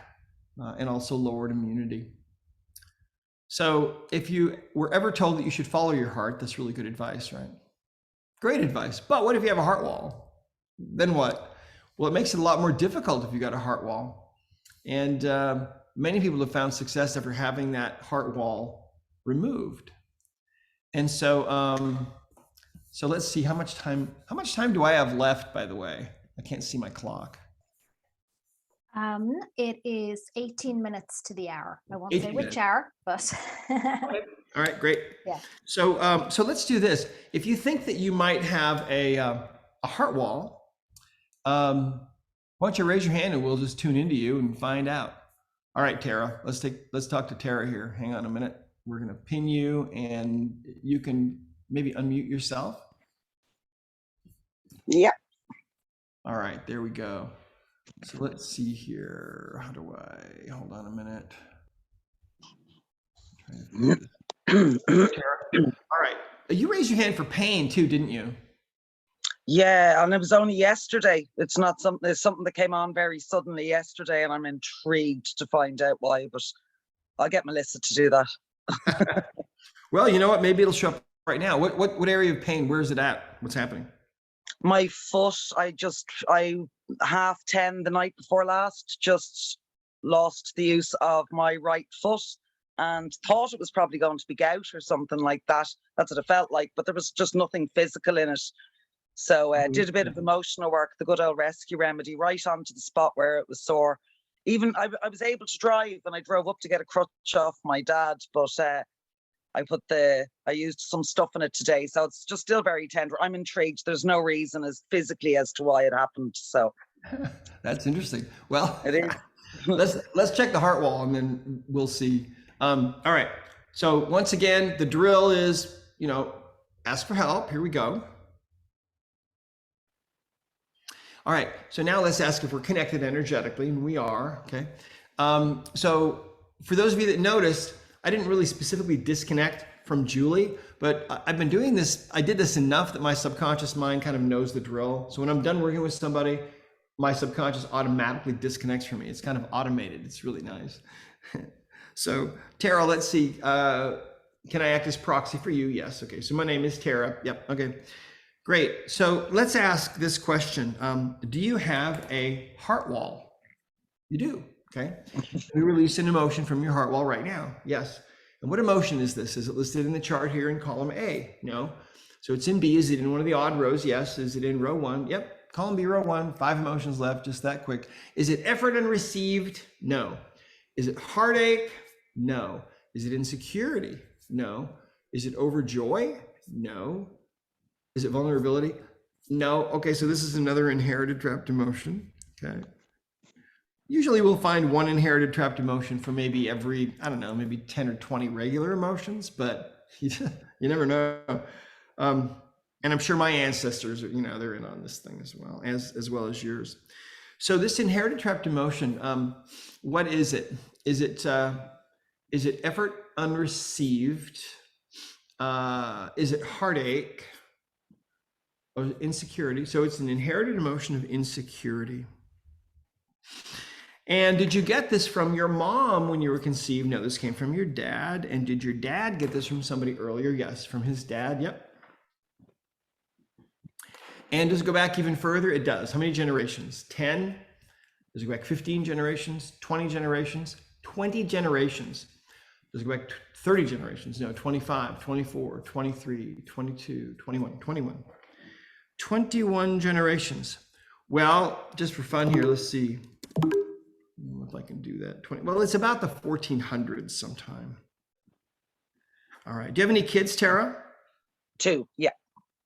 S1: and also lowered immunity. So if you were ever told that you should follow your heart, that's really good advice, right? Great advice. But what if you have a heart wall? Then what? Well, it makes it a lot more difficult if you got a heart wall. And many people have found success after having that heart wall removed. And so, so let's see, how much time do I have left, by the way? I can't see my clock.
S2: It is 18 minutes to the hour. I won't say which
S1: minutes.
S2: hour, but.
S1: All right, great.
S2: Yeah.
S1: So, so let's do this. If you think that you might have a heart wall, why don't you raise your hand and we'll just tune into you and find out. All right, Tara, let's talk to Tara here. Hang on a minute. We're going to pin you and you can maybe unmute yourself.
S5: Yep.
S1: All right, there we go. So let's see here. How do I, hold on a minute. Tara. All right. You raised your hand for pain too, didn't you?
S5: Yeah, and it was only yesterday. It's not something, it's something that came on very suddenly yesterday, and I'm intrigued to find out why, but I'll get Melissa to do that.
S1: Well, you know what? Maybe it'll show up right now. What area of pain? Where is it at? What's happening?
S5: My foot, I 10:30 the night before last, just lost the use of my right foot and thought it was probably going to be gout or something like that. That's what it felt like, but there was just nothing physical in it. So did a bit of emotional work, the good old rescue remedy, right onto the spot where it was sore. Even I was able to drive, and I drove up to get a crutch off my dad, but I used some stuff in it today, so it's just still very tender. I'm intrigued. There's no reason as physically as to why it happened. So
S1: that's interesting. Well,
S5: it is.
S1: let's check the heart wall and then we'll see. All right. So once again, the drill is, ask for help. Here we go. All right, so now let's ask if we're connected energetically, and we are, okay? So for those of you that noticed, I didn't really specifically disconnect from Julie, but I've been doing this, I did this enough that my subconscious mind kind of knows the drill. So when I'm done working with somebody, my subconscious automatically disconnects from me. It's kind of automated, it's really nice. So Tara, let's see, can I act as proxy for you? Yes, okay, so my name is Tara, yep, okay. Great. So let's ask this question. Do you have a heart wall? You do. Okay. We release an emotion from your heart wall right now. Yes. And what emotion is this? Is it listed in the chart here in column A? No. So it's in B. Is it in one of the odd rows? Yes. Is it in row 1? Yep. Column B, row 1. 5 emotions left. Just that quick. Is it effort unreceived? No. Is it heartache? No. Is it insecurity? No. Is it overjoy? No. Is it vulnerability? No. Okay, so this is another inherited trapped emotion. Okay. Usually we'll find one inherited trapped emotion for maybe every, I don't know, maybe 10 or 20 regular emotions, but You never know. And I'm sure my ancestors are, they're in on this thing as well as yours. So this inherited trapped emotion, what is it? Is it effort unreceived? Is it heartache or insecurity? So it's an inherited emotion of insecurity. And did you get this from your mom when you were conceived? No, this came from your dad. And did your dad get this from somebody earlier? Yes, from his dad. Yep. And does it go back even further? It does. How many generations? 10? Does it go back 15 generations? 20 generations? 20 generations. Does it go back 30 generations? No, 25, 24, 23, 22, 21, 21. 21 generations. Well, just for fun here, let's see if I can do that. Well, it's about the 1400s sometime. All right. Do you have any kids, Tara?
S5: 2, yeah.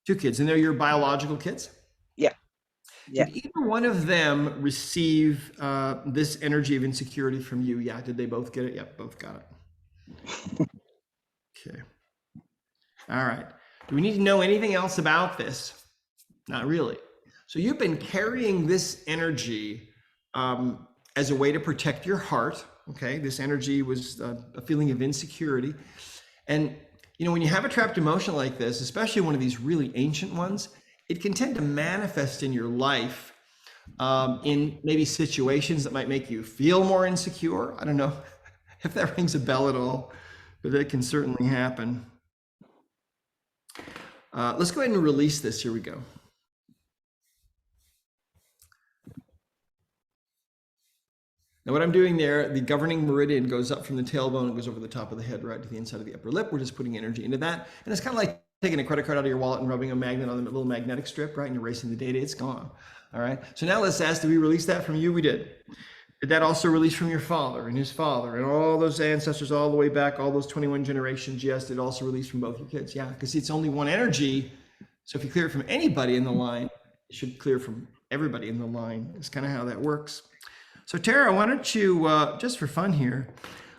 S1: 2 kids, and they're your biological kids?
S5: Yeah. Yeah.
S1: Did either one of them receive this energy of insecurity from you? Yeah. Did they both get it? Yep, both got it. Okay. All right. Do we need to know anything else about this? Not really. So you've been carrying this energy as a way to protect your heart. Okay. This energy was a feeling of insecurity. And when you have a trapped emotion like this, especially one of these really ancient ones, it can tend to manifest in your life in maybe situations that might make you feel more insecure. I don't know if that rings a bell at all, but that can certainly happen. Let's go ahead and release this. Here we go. Now what I'm doing there, the governing meridian goes up from the tailbone, it goes over the top of the head, right to the inside of the upper lip. We're just putting energy into that. And it's kind of like taking a credit card out of your wallet and rubbing a magnet on the little magnetic strip, right? And erasing the data, it's gone. All right. So now let's ask, did we release that from you? We did. Did that also release from your father and his father and all those ancestors all the way back, all those 21 generations? Yes, did it also release from both your kids? Yeah, because it's only one energy. So if you clear it from anybody in the line, it should clear from everybody in the line. It's kind of how that works. So Tara, why don't you, just for fun here,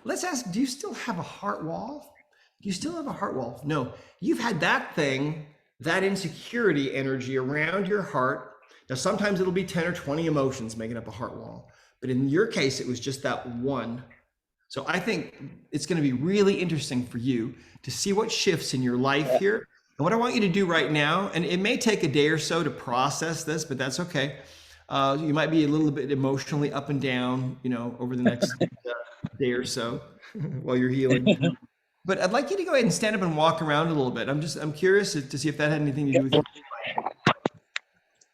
S1: let's ask, do you still have a heart wall? Do you still have a heart wall? No, you've had that thing, that insecurity energy around your heart. Now, sometimes it'll be 10 or 20 emotions making up a heart wall, but in your case, it was just that one. So I think it's going to be really interesting for you to see what shifts in your life here. And what I want you to do right now, and it may take a day or so to process this, but that's okay. You might be a little bit emotionally up and down, over the next day or so while you're healing. But I'd like you to go ahead and stand up and walk around a little bit. I'm curious to see if that had anything to do with you.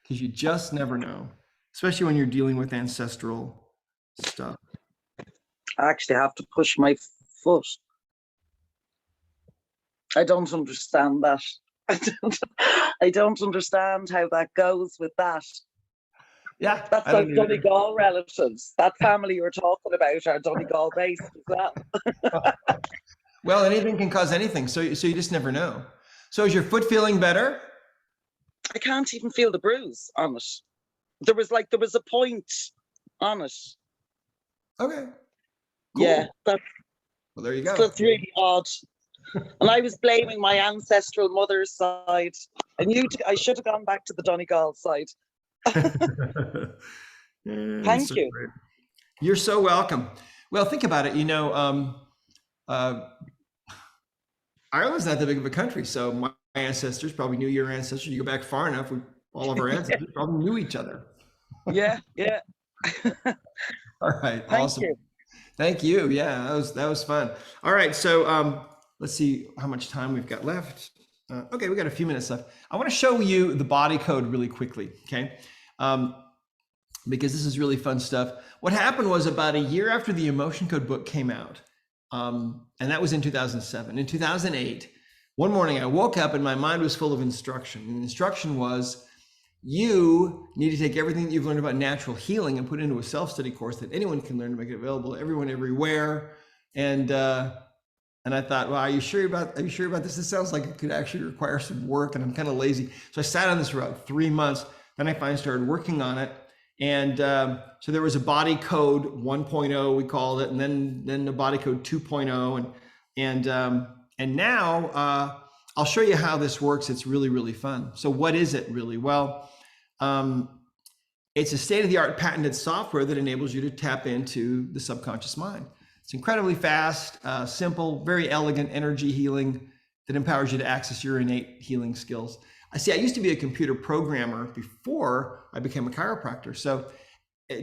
S1: Because you just never know, especially when you're dealing with ancestral stuff.
S5: I actually have to push my foot. I don't understand that. I don't understand how that goes with that.
S1: Yeah,
S5: that's those Donegal relatives. That family you're talking about are Donegal based as well.
S1: Well, anything can cause anything, so you just never know. So is your foot feeling better?
S5: I can't even feel the bruise on it. There was a point on it.
S1: Okay. Cool.
S5: Yeah, well,
S1: there you go.
S5: That's really odd. And I was blaming my ancestral mother's side. I should have gone back to the Donegal side. Thank you.
S1: Great. You're so welcome. Well, think about it. Ireland's not that big of a country, so my ancestors probably knew your ancestors. You go back far enough, all of our ancestors probably knew each other.
S5: Yeah.
S1: All right. Awesome.
S5: Thank you.
S1: Thank you. Yeah, that was fun. All right. So let's see how much time we've got left. Okay, we got a few minutes left. I want to show you the body code really quickly. Okay. Because this is really fun stuff. What happened was about a year after the Emotion Code book came out, and that was in 2007. In 2008, one morning I woke up and my mind was full of instruction. And the instruction was, you need to take everything that you've learned about natural healing and put it into a self-study course that anyone can learn to make it available to everyone everywhere. And I thought, well, are you sure about this? This sounds like it could actually require some work, and I'm kind of lazy. So I sat on this for about 3 months. Then I finally started working on it. And so there was a body code 1.0, we called it, and then the body code 2.0. And And now I'll show you how this works. It's really, really fun. So what is it really? Well, it's a state-of-the-art patented software that enables you to tap into the subconscious mind. It's incredibly fast, simple, very elegant energy healing that empowers you to access your innate healing skills. I used to be a computer programmer before I became a chiropractor. So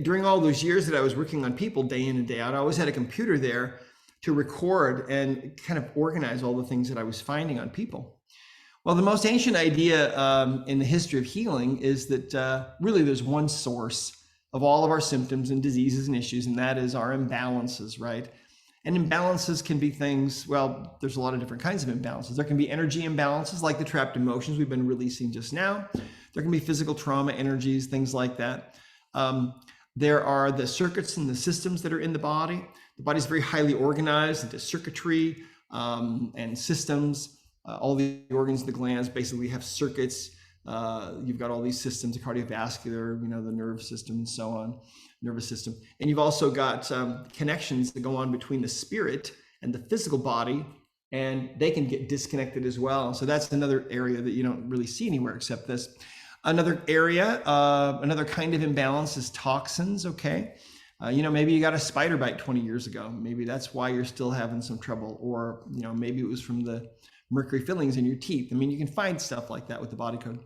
S1: during all those years that I was working on people day in and day out, I always had a computer there to record and kind of organize all the things that I was finding on people. Well, the most ancient idea in the history of healing is that really there's one source of all of our symptoms and diseases and issues, and that is our imbalances, right? And imbalances can be things, well, there's a lot of different kinds of imbalances. There can be energy imbalances like the trapped emotions we've been releasing just now. There can be physical trauma energies, things like that. There are the circuits and the systems that are in the body. The body's very highly organized into circuitry and systems. All the organs, the glands basically have circuits. You've got all these systems, the cardiovascular, the nerve system and so on, nervous system. And you've also got connections that go on between the spirit and the physical body, and they can get disconnected as well. So that's another area that you don't really see anywhere except this. Another area, another kind of imbalance is toxins, okay? Maybe you got a spider bite 20 years ago. Maybe that's why you're still having some trouble. Or, maybe it was from the mercury fillings in your teeth. I mean, you can find stuff like that with the body code.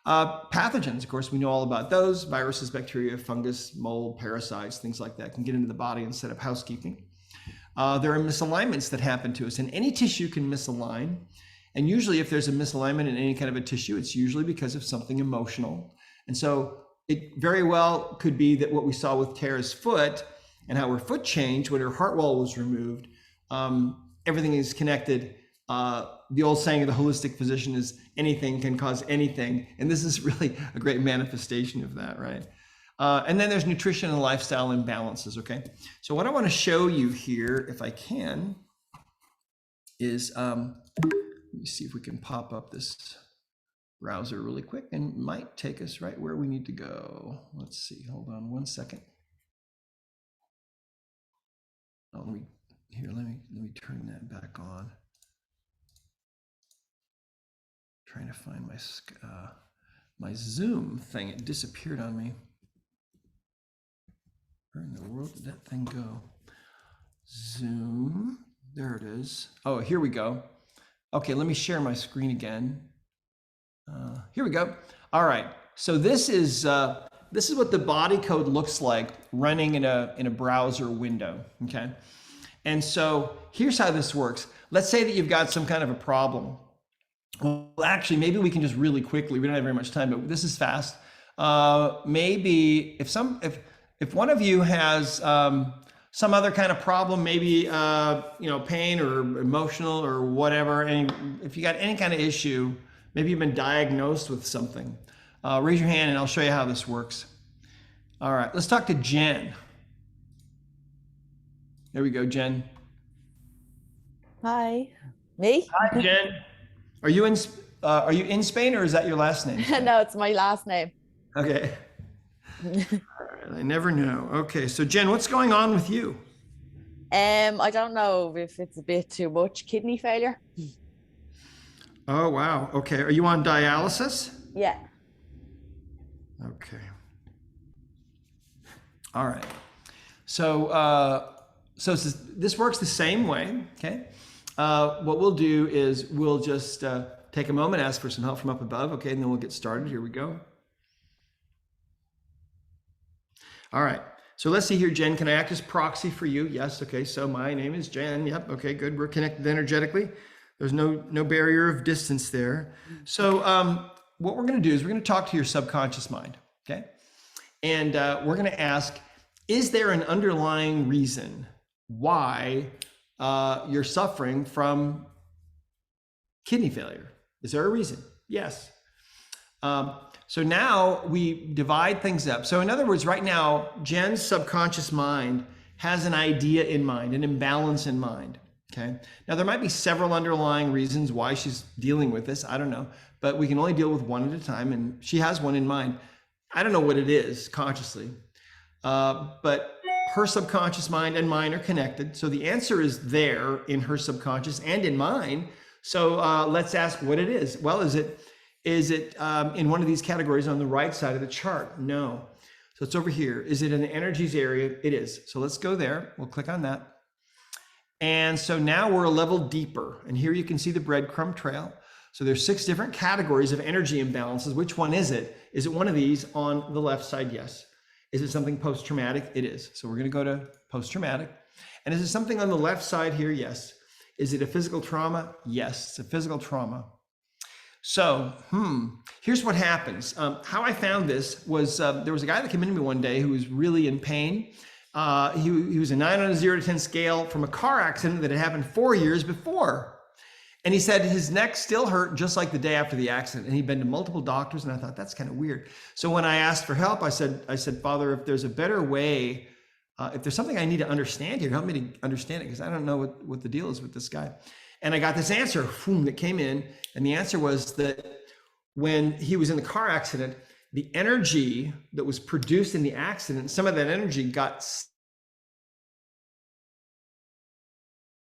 S1: Pathogens, of course, we know all about those. Viruses, bacteria, fungus, mold, parasites, things like that can get into the body and set up housekeeping. There are misalignments that happen to us, and any tissue can misalign. And usually if there's a misalignment in any kind of a tissue, it's usually because of something emotional. And so it very well could be that what we saw with Tara's foot and how her foot changed when her heart wall was removed, everything is connected. The old saying of the holistic physician is anything can cause anything. And this is really a great manifestation of that, right? And then there's nutrition and lifestyle imbalances, okay? So what I want to show you here, if I can, is, let me see if we can pop up this browser really quick, and it might take us right where we need to go. Let's see, hold on one second. Oh, let me turn that back on. Trying to find my Zoom thing. It disappeared on me. Where in the world did that thing go? Zoom. There it is. Oh, here we go. Okay, let me share my screen again. Here we go. All right. So this is what the body code looks like running in a browser window. Okay. And so here's how this works. Let's say that you've got some kind of a problem. Well, actually, maybe we can just really quickly, we don't have very much time, but this is fast. Maybe if one of you has some other kind of problem, maybe pain or emotional or whatever, and if you got any kind of issue, maybe you've been diagnosed with something, raise your hand and I'll show you how this works. All right, let's talk to Jen. There we go, Jen.
S6: Hi, me?
S1: Hi, Jen. Are you in Spain, or is that your last name?
S6: No, it's my last name.
S1: Okay. All right, I never know. Okay, so Jen, what's going on with you?
S6: I don't know if it's a bit too much. Kidney failure.
S1: Oh, wow. Okay, are you on dialysis?
S6: Yeah.
S1: Okay. All right. So this works the same way. Okay. What we'll do is we'll just take a moment, ask for some help from up above. Okay, and then we'll get started. Here we go. All right. So let's see here, Jen. Can I act as proxy for you? Yes. Okay. So my name is Jen. Yep. Okay. Good. We're connected energetically. There's no barrier of distance there. So what we're going to do is we're going to talk to your subconscious mind. Okay. And we're going to ask, is there an underlying reason why you're suffering from kidney failure? Is there a reason? Yes. So now we divide things up. So in other words, right now, Jen's subconscious mind has an idea in mind, an imbalance in mind. Okay. Now there might be several underlying reasons why she's dealing with this. I don't know, but we can only deal with one at a time. And she has one in mind. I don't know what it is consciously, but her subconscious mind and mine are connected. So the answer is there in her subconscious and in mine. So let's ask what it is. Well, is it in one of these categories on the right side of the chart? No. So it's over here. Is it in the energies area? It is. So let's go there. We'll click on that. And so now we're a level deeper. And here you can see the breadcrumb trail. So there's 6 different categories of energy imbalances. Which one is it? Is it one of these on the left side? Yes. Is it something post-traumatic? It is. So we're going to go to post-traumatic. And is it something on the left side here? Yes. Is it a physical trauma? Yes, it's a physical trauma. So, here's what happens. How I found this was there was a guy that came into me one day who was really in pain. He was a 9 on a 0 to 10 scale from a car accident that had happened 4 years before. And he said his neck still hurt just like the day after the accident. And he'd been to multiple doctors, and I thought, that's kind of weird. So when I asked for help, I said, Father, if there's a better way, if there's something I need to understand here, help me to understand it, because I don't know what the deal is with this guy. And I got this answer that came in. And the answer was that when he was in the car accident, the energy that was produced in the accident, some of that energy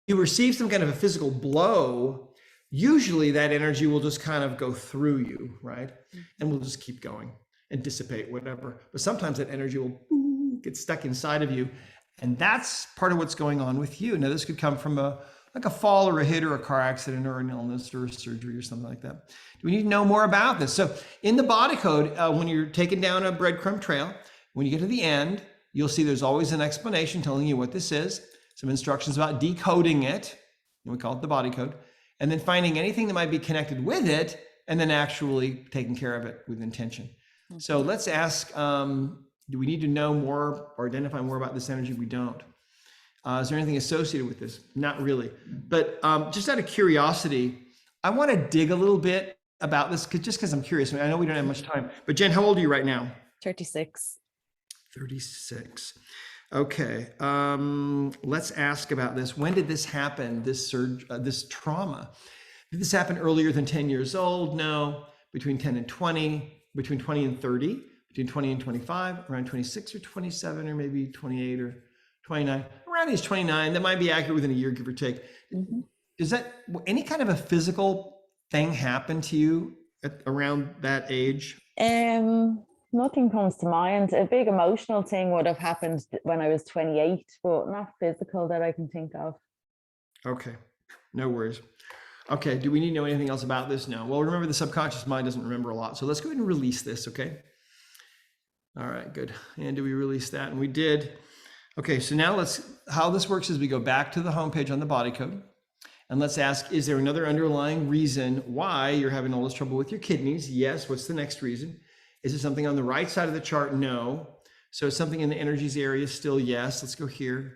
S1: you receive some kind of a physical blow, usually that energy will just kind of go through you, right? And will just keep going and dissipate, whatever. But sometimes that energy will get stuck inside of you. And that's part of what's going on with you. Now, this could come from like a fall or a hit or a car accident or an illness or a surgery or something like that. Do we need to know more about this? So in the body code, when you're taking down a breadcrumb trail, when you get to the end, you'll see there's always an explanation telling you what this is, some instructions about decoding it, and we call it the body code, and then finding anything that might be connected with it, and then actually taking care of it with intention. So let's ask, do we need to know more or identify more about this energy? We don't. Is there anything associated with this? Not really. But just out of curiosity, I want to dig a little bit about this, just because I'm curious. I know we don't have much time. But Jen, how old are you right now?
S6: 36.
S1: 36. Okay. Let's ask about this. When did this happen, this surge, this trauma? Did this happen earlier than 10 years old? No. Between 10 and 20, between 20 and 30, between 20 and 25, around 26 or 27, or maybe 28 or 29, around age 29. That might be accurate within a year, give or take. Does that, any kind of a physical thing happen to you around that age?
S6: Nothing comes to mind. A big emotional thing would have happened when I was 28, but not physical that I can think of.
S1: Okay, no worries. Okay, do we need to know anything else about this? No. Well, remember, the subconscious mind doesn't remember a lot. So let's go ahead and release this, okay? All right, good. And do we release that? And we did. Okay, so now how this works is we go back to the homepage on the body code, and let's ask, is there another underlying reason why you're having all this trouble with your kidneys? Yes. What's the next reason? Is it something on the right side of the chart? No. So something in the energies area still? Yes. Let's go here.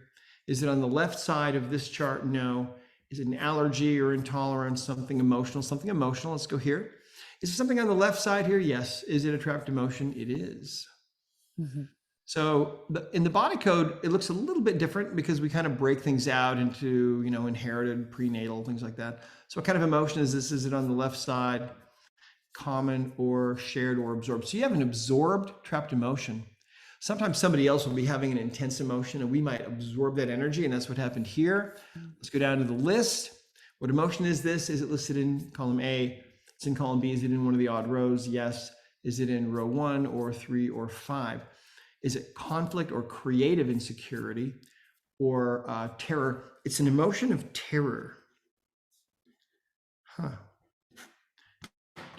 S1: Is it on the left side of this chart? No. Is it an allergy or intolerance, something emotional? Something emotional. Let's go here. Is there something on the left side here? Yes. Is it a trapped emotion? It is. So in the body code, it looks a little bit different because we kind of break things out into, inherited, prenatal, things like that. So what kind of emotion is this? Is it on the left side, common or shared or absorbed? So you have an absorbed trapped emotion. Sometimes somebody else will be having an intense emotion and we might absorb that energy, and that's what happened here. Let's go down to the list. What emotion is this? Is it listed in column A? It's in column B. Is it in one of the odd rows? Yes. Is it in row 1 or 3 or 5? Is it conflict or creative insecurity or terror? It's an emotion of terror. Do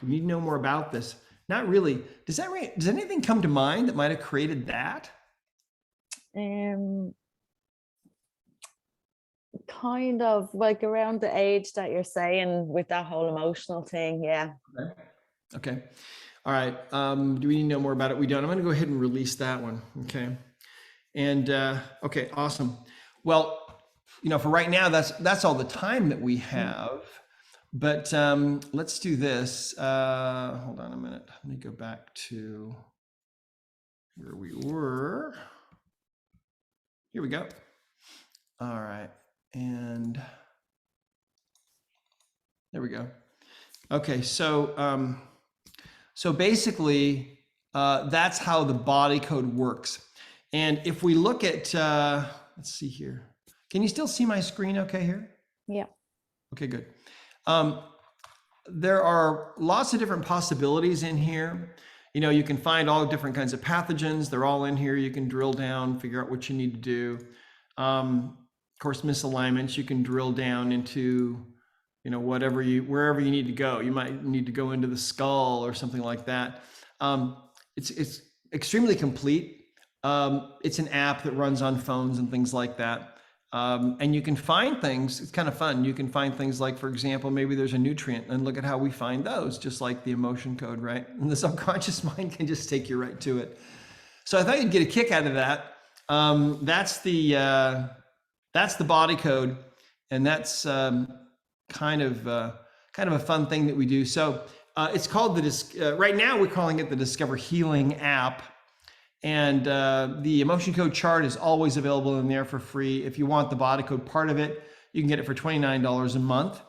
S1: we need to know more about this? Not really. Does anything come to mind that might have created that?
S6: Kind of like around the age that you're saying with that whole emotional thing. Yeah.
S1: Okay. All right. Do we need to know more about it? We don't. I'm going to go ahead and release that one. Okay. And okay, awesome. Well, for right now, that's all the time that we have. But let's do this. Hold on a minute. Let me go back to where we were. Here we go. All right. And there we go. Okay. So basically, that's how the body code works. And if we look at, let's see here. Can you still see my screen okay here?
S6: Yeah.
S1: Okay, good. There are lots of different possibilities in here. You know, you can find all different kinds of pathogens. They're all in here. You can drill down, figure out what you need to do. Of course, misalignments, you can drill down into, you know, wherever you need to go. You might need to go into the skull or something like that. It's extremely complete. It's an app that runs on phones and things like that. And you can find things, it's kind of fun. You can find things like, for example, maybe there's a nutrient and look at how we find those, just like the emotion code, right? And the subconscious mind can just take you right to it. So I thought you'd get a kick out of that. That's the body code, and that's kind of a fun thing that we do. So it's called right now we're calling it the Discover Healing app. And the emotion code chart is always available in there for free. If you want the body code part of it, you can get it for $29 a month.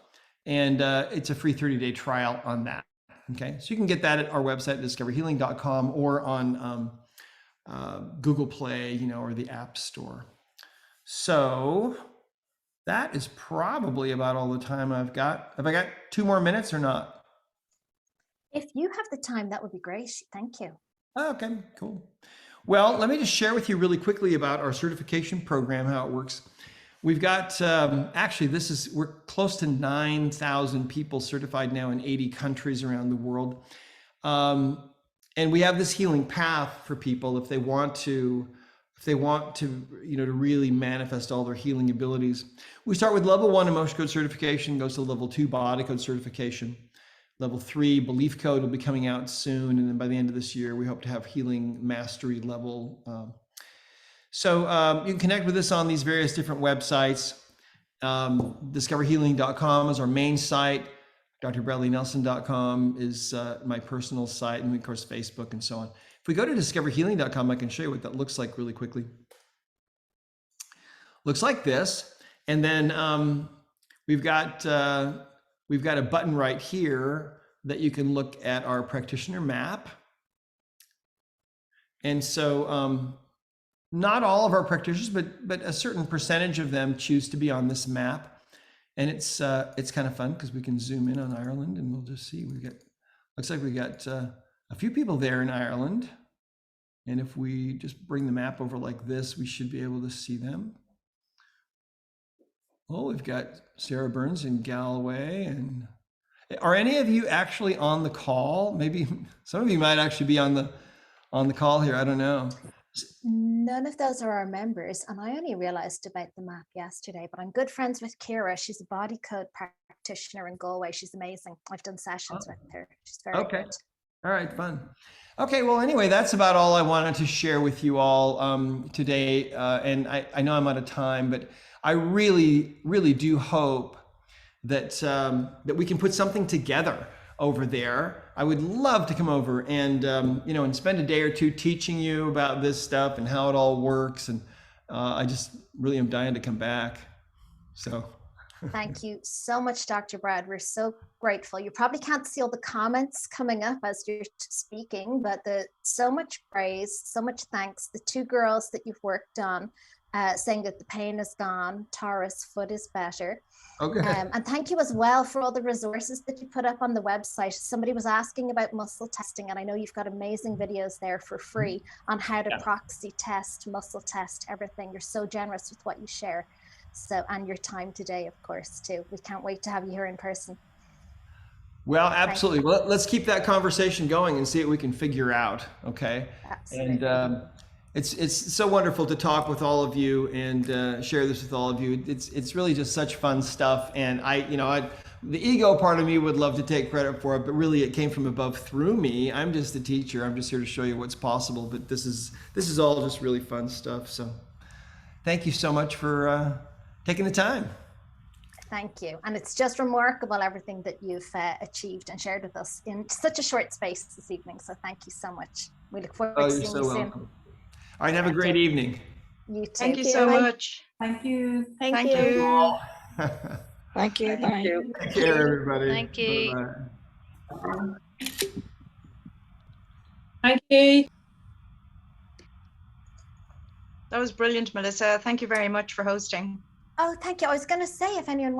S1: And it's a free 30-day trial on that. Okay, so you can get that at our website, discoverhealing.com, or on Google Play, you know, or the App Store. So that is probably about all the time I've got. Have I got 2 more minutes or not?
S2: If you have the time, that would be great. Thank you.
S1: Okay, cool. Well, let me just share with you really quickly about our certification program, how it works. We've got, actually, we're close to 9,000 people certified now in 80 countries around the world. And we have this healing path for people if they want to, you know, to really manifest all their healing abilities. We start with level 1 emotion code certification, goes to level 2 body code certification. Level 3 belief code will be coming out soon. And then by the end of this year, we hope to have healing mastery level. So you can connect with us on these various different websites. Discoverhealing.com is our main site. drbradleynelson.com is my personal site, and of course, Facebook and so on. If we go to discoverhealing.com, I can show you what that looks like really quickly. Looks like this. And then we've got a button right here that you can look at our practitioner map. And so not all of our practitioners, but a certain percentage of them choose to be on this map. And it's kind of fun because we can zoom in on Ireland and we'll just see, looks like we got a few people there in Ireland. And if we just bring the map over like this, we should be able to see them. Oh, we've got Sarah Burns in Galway. And are any of you actually on the call? Maybe some of you might actually be on the call here. I don't know.
S2: None of those are our members, and I only realized about the map yesterday, but I'm good friends with Kira. She's a body code practitioner in Galway. She's amazing. I've done sessions with her. She's very
S1: Okay.
S2: good.
S1: All right, fun. Okay, well, anyway, that's about all I wanted to share with you all today. And I know I'm out of time, but I really, really do hope that that we can put something together over there. I would love to come over and you know, and spend a day or two teaching you about this stuff and how it all works. And I just really am dying to come back. So.
S2: Thank you so much, Dr. Brad. We're so grateful. You probably can't see all the comments coming up as you're speaking, but so much praise, so much thanks. The 2 girls that you've worked on, saying that the pain is gone, Tara's foot is better.
S1: Okay.
S2: And thank you as well for all the resources that you put up on the website. Somebody was asking about muscle testing, and I know you've got amazing videos there for free on how to proxy test, muscle test, everything. You're so generous with what you share. So, and your time today, of course, too. We can't wait to have you here in person.
S1: Well, absolutely. Well, let's keep that conversation going and see what we can figure out. Okay.
S2: Absolutely.
S1: And it's so wonderful to talk with all of you and share this with all of you. It's really just such fun stuff. And the ego part of me would love to take credit for it, but really it came from above through me. I'm just the teacher. I'm just here to show you what's possible. But this is all just really fun stuff. So thank you so much for taking the time.
S2: Thank you. And it's just remarkable everything that you've achieved and shared with us in such a short space this evening. So thank you so much. We look forward to seeing you soon.
S1: Welcome. All right, have a great evening.
S2: You too.
S7: Thank you so much.
S8: Thank you.
S2: Thank you.
S7: Thank you. Bye.
S1: Take care, everybody.
S3: Thank you.
S1: Bye-bye.
S8: Thank you.
S7: That was brilliant, Melissa. Thank you very much for hosting.
S2: Oh, thank you. I was going to say, if anyone